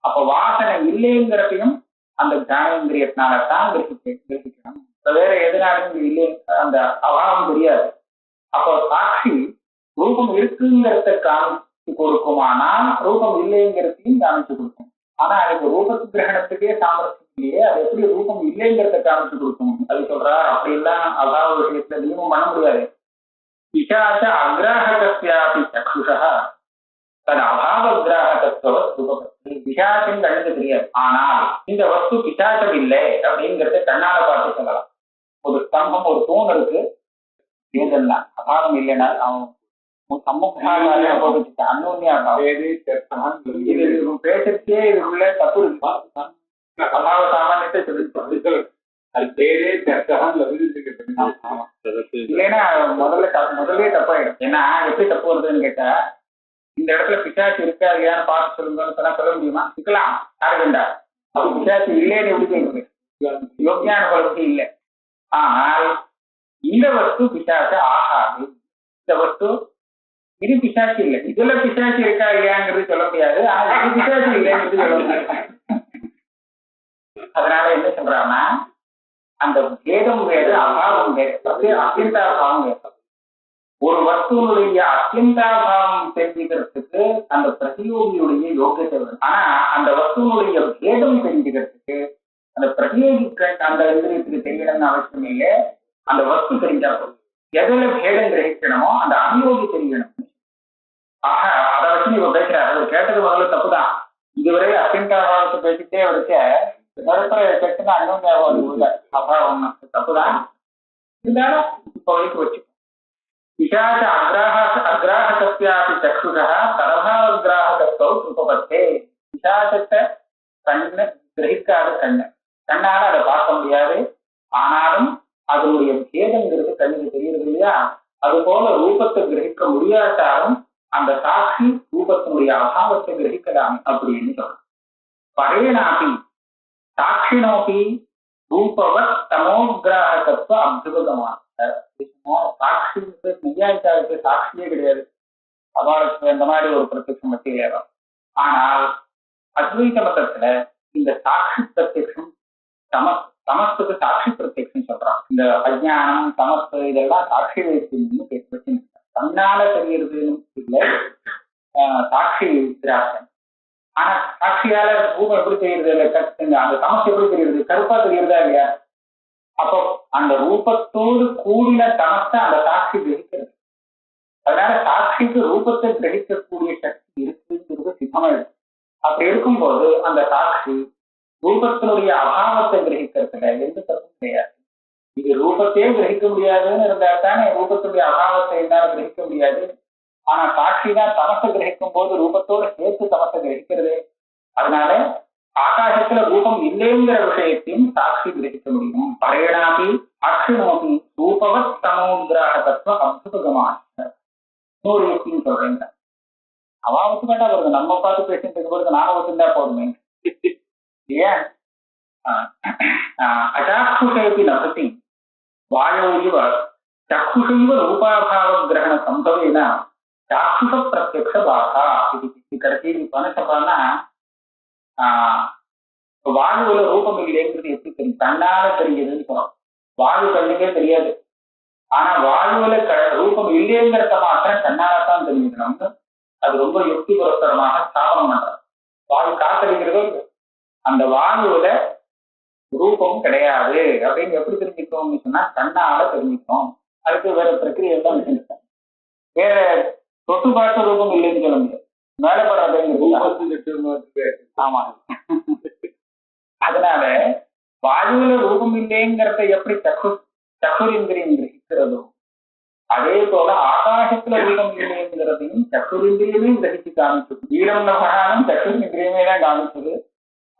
அப்ப வாசனை இல்லைங்கிறதையும் அந்த ஞானேந்திரியத்தினாலதான் கிரகிக்கணும். வேற எதனாலும் இல்லை, அந்த அபாவம் தெரியாது. அப்போ சாட்சி ரூபம் இருக்குங்கிறத காமிச்சு கொடுக்குமானால் ரூபம் இல்லைங்கிறதையும் காமிச்சு கொடுக்கும். ஆனா அதுக்கு ரூபத்து கிரகணத்துக்கே சாமர்த்தியம் இல்லையே, அது எப்படி ரூபம் இல்லைங்கிறத காமிச்சு கொடுக்கும்? அது சொல்றார், அப்படி எல்லாம் அபாவ விஷயத்துல நியமம் பண்ண முடியாது. பிசாச்ச அக்ராஹகஸ்யாபி சக்ஷுஷா தன் அபாவ கிராஹகத்துவ ரூபபக்தி. பிசாச்சின் கண்ணுக்கு தெரியாது, ஆனால் இந்த வஸ்து பிசாச்சம் இல்லை அப்படிங்கிறத கண்ணால பார்த்து சொல்லலாம். ஒரு ஸ்தம்பம், ஒரு தூண் இருக்கு, இதுதான் அபாவம் இல்லைன்னா அவன் பேசத்தே இதுக்குள்ள தப்பு இருக்கு. அபாவ சாமானியத்தை சொல்லி இல்லைன்னா முதல்ல தப்பாயிடும். ஏன்னா எப்படி தப்பு வருதுன்னு கேட்டா, இந்த இடத்துல பிசாச்சு இருக்கா இல்லையான்னு பார்த்து சொல்லுங்கன்னு சொன்னா சொல்ல முடியுமா? இருக்கலாம், யாரு வேண்டா. அப்ப பிசாச்சு இல்லைன்னு எப்படி சொல்றது? யோகியான பலத்தை இல்லை. ஆனால் இந்த வஸ்து பிசாசு ஆகாது. இந்த வஸ்து இது பிசாசு இல்லை, இதுல பிசாசு இருக்கா இல்லையாங்கிறது சொல்ல முடியாது. ஆனா இது பிசாசு இல்லைங்கிறது சொல்ல முடியாது. அதனால என்ன சொல்றாங்கன்னா, அந்த பேதம் வேறு, அபாவம் வேறு, அத்தியந்தாபாவம் வேறு. ஒரு வஸ்துவனுடைய அத்தியந்தாபாவம் தெரிஞ்சுக்கிறதுக்கு அந்த பிரதியோகியுடைய யோகியத்தை வேணும். ஆனா அந்த வஸ்துவனுடைய பேதம் தெரிஞ்சுக்கிறதுக்கு அந்த பிரதியோகிக்கு அந்த இந்திரியத்துக்கு தெரியணும்னு அவசியம் இல்லை. அந்த வஸ்து தெரிஞ்சா போதும். எதுல பேதம் கிரகிக்கணுமோ அந்த அனுயோகி தெரியணும். ஆக அதை வச்சு இவ பேசுறாரு. அது கேட்டது முதல்ல தப்புதான். இதுவரை அத்தியந்தாபாவத்தை பேசிட்டே வரைக்க கேட்டுன்னா அன்யோன்யாபாவம் அபாவம் தப்புதான். இருந்தாலும் இப்ப வரைக்கும் வச்சு பிசாச்ச அக்ராஹகஸ்யாபி சக்ஷுஷா தரபாவகிராஹகத்தோ உபபத்தே. பிசாசத்தை கண்ணு கிரகிக்காத கண்ணால அதை பார்க்க முடியாது. ஆனாலும் அதனுடைய பேதங்கிறது கண்ணுக்கு தெரியுது இல்லையா? அது போல ரூபத்தை கிரகிக்க முடியாட்டாலும் அந்த சாட்சி ரூபத்தினுடைய அபாவத்தை கிரகிக்கலாம் அப்படின்னு சொல்றோம். பரேனாபி சாட்சினோபி ரூபவத் தமோகிராஹகத்துவ அபியுபகமான. சாட்சி நெய்யாயிட்டாருக்கு சாட்சியே கிடையாது, அவளுக்கு இந்த மாதிரி ஒரு பிரத்யட்சம் மத்தியில. ஆனால் அத்வைத மதத்துல இந்த சாட்சி பிரத்யட்சம் சமஸ்துக்கு சாட்சி பிரத்யட்சம் சொல்றான். இந்த அஜ்ஞானம் சமஸ்து இதெல்லாம் சாட்சி வைத்தியம்னு வச்சு தன்னால தெரியறதுன்னு இல்லை, சாட்சி கிராசம். ஆனா சாட்சியால ரூபம் எப்படி தெரியுறது? அந்த சமஸ்து எப்படி தெரியுது? கருப்பா தெரியுறதா இல்லையா? அப்போ அந்த ரூபத்தோடு கூடின தமத்தை அந்த சாட்சி கிரகிக்கிறது. அதனால சாட்சிக்கு ரூபத்தை கிரகிக்கக்கூடிய சக்தி இருக்குங்கிறது சித்தமாயிடும். அப்படி இருக்கும்போது அந்த சாட்சி ரூபத்தினுடைய அபாவத்தை கிரகிக்கிறதுல எந்த தப்பும் கிடையாது. இது ரூபத்தையே கிரகிக்க முடியாதுன்னு இருந்தா தானே ரூபத்துடைய அபாவத்தை என்னால கிரகிக்க முடியாது. ஆனா சாட்சி தான் தமசை கிரகிக்கும் போது ரூபத்தோடு சேர்த்து தமசை கிரகிக்கிறது. அதனால ஆகாசத்துல ரூபம் இல்லைங்கிற விஷயத்தையும் சாட்சி கிரகிக்க முடியும். பரேணாபி அக்ஷினோபி ரூபவத் தமோகிராஹகத்துவ அபியுபகமான. இன்னொரு யுக்தின்னு சொல்றேங்க, அவன் ஒத்துக்கிட்டா வருது, நம்ம பார்த்து பேசிட்டு இருக்கும்போது நாம ஒத்துந்தா போதுமே. ஏன் அச்சாட்சுஷேபி நபதி வாயோ இவ சக்குஷைவ ரூபாபாவ கிரகண சம்பவேன சாட்சுஷ பிரத்யக்ஷ பாதா. இது கடைசி என்ன சொல்றான்னா, வாயுல ரூபம் இல்லைங்கிறது எப்படி தெரியும்? கண்ணால தெரியுதுன்னு சொல்றோம். வாயு கண்ணுக்கே தெரியாது. ஆனா வாயுல ரூபம் இல்லைங்கிறத மாத்திரம் கண்ணாலதான் தெரிஞ்சுக்கணும்னு அது ரொம்ப யுக்தி புரஸ்தரமாக ஸ்தாபனம் பண்றாங்க. வாயு காத்தடிக்கிறதோ அந்த வாயுல ரூபம் கிடையாது அப்படின்னு எப்படி தெரிஞ்சுக்கணும்னு சொன்னா கண்ணால தெரிஞ்சுக்கணும். அதுக்கு வேற பிரக்கிரியை தான் வச்சிருக்கேன். வேற தொட்டு பார்த்த ரூபம் இல்லைன்னு சொல்ல முடியாது. மேலப்படுறது. ஆமா. அதனால வாயுல ரூபம் இல்லைங்கிறத எப்படி சகுரிந்திரியம் கிரகிக்கிறதோ அதே போல ஆகாசத்துல ரூபம் இல்லைங்கிறதையும் சகுரிந்திரியமே கிரகிச்சு காமிச்சது. வீரம் நகரானும் சகுரிந்திரியமே தான் காமிச்சது.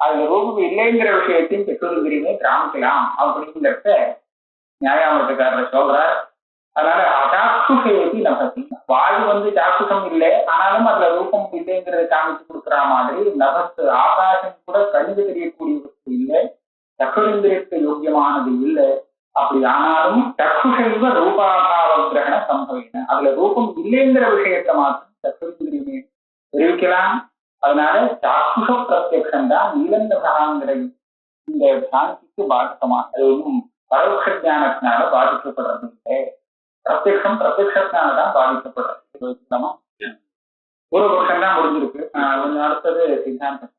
அதுல ரூபம் இல்லைங்கிற விஷயத்தையும் சகுரிந்திரியமே காமிக்கலாம் அப்படிங்கிறத நியாயாமத்துக்காரர் சொல்றார். அதனால அசாட்சுஷேபி நபதி. வாயு சாட்சுஷம் இல்லை, ஆனாலும் அதுல ரூபம் இல்லைங்கிறத காமிச்சு கொடுக்குற மாதிரி நபத்து ஆகாசம் கூட கண்ணுக்கு தெரியக்கூடிய வஸ்து இல்லை, சகுரிந்திரியத்துக்கு யோக்கியமானது இல்லை. அப்படி ஆனாலும் சக்குஷைவ ரூபாபாவ கிரகண சம்பவின. அதுல ரூபம் இல்லைங்கிற விஷயத்தை மாத்திரம் சக்குரிந்திரியமே தெரிவிக்கலாம். அதனால சாக்குஷ பிரத்யக்ஷம் தான் நீலந்தகாங்கிற இந்த சாந்திக்கு பாதகமான. அது ஒன்றும் பரோட்ச ஜானத்தினால பாதிக்கப்படுறது இல்லை. பிரத்யக்ஷம் பிரத்யக்ஷத்தினாலதான் பாதிக்கப்படுறது. ஒரு பட்சம் தான் முடிஞ்சிருக்கு. கொஞ்சம் அடுத்தது சித்தாந்தம்.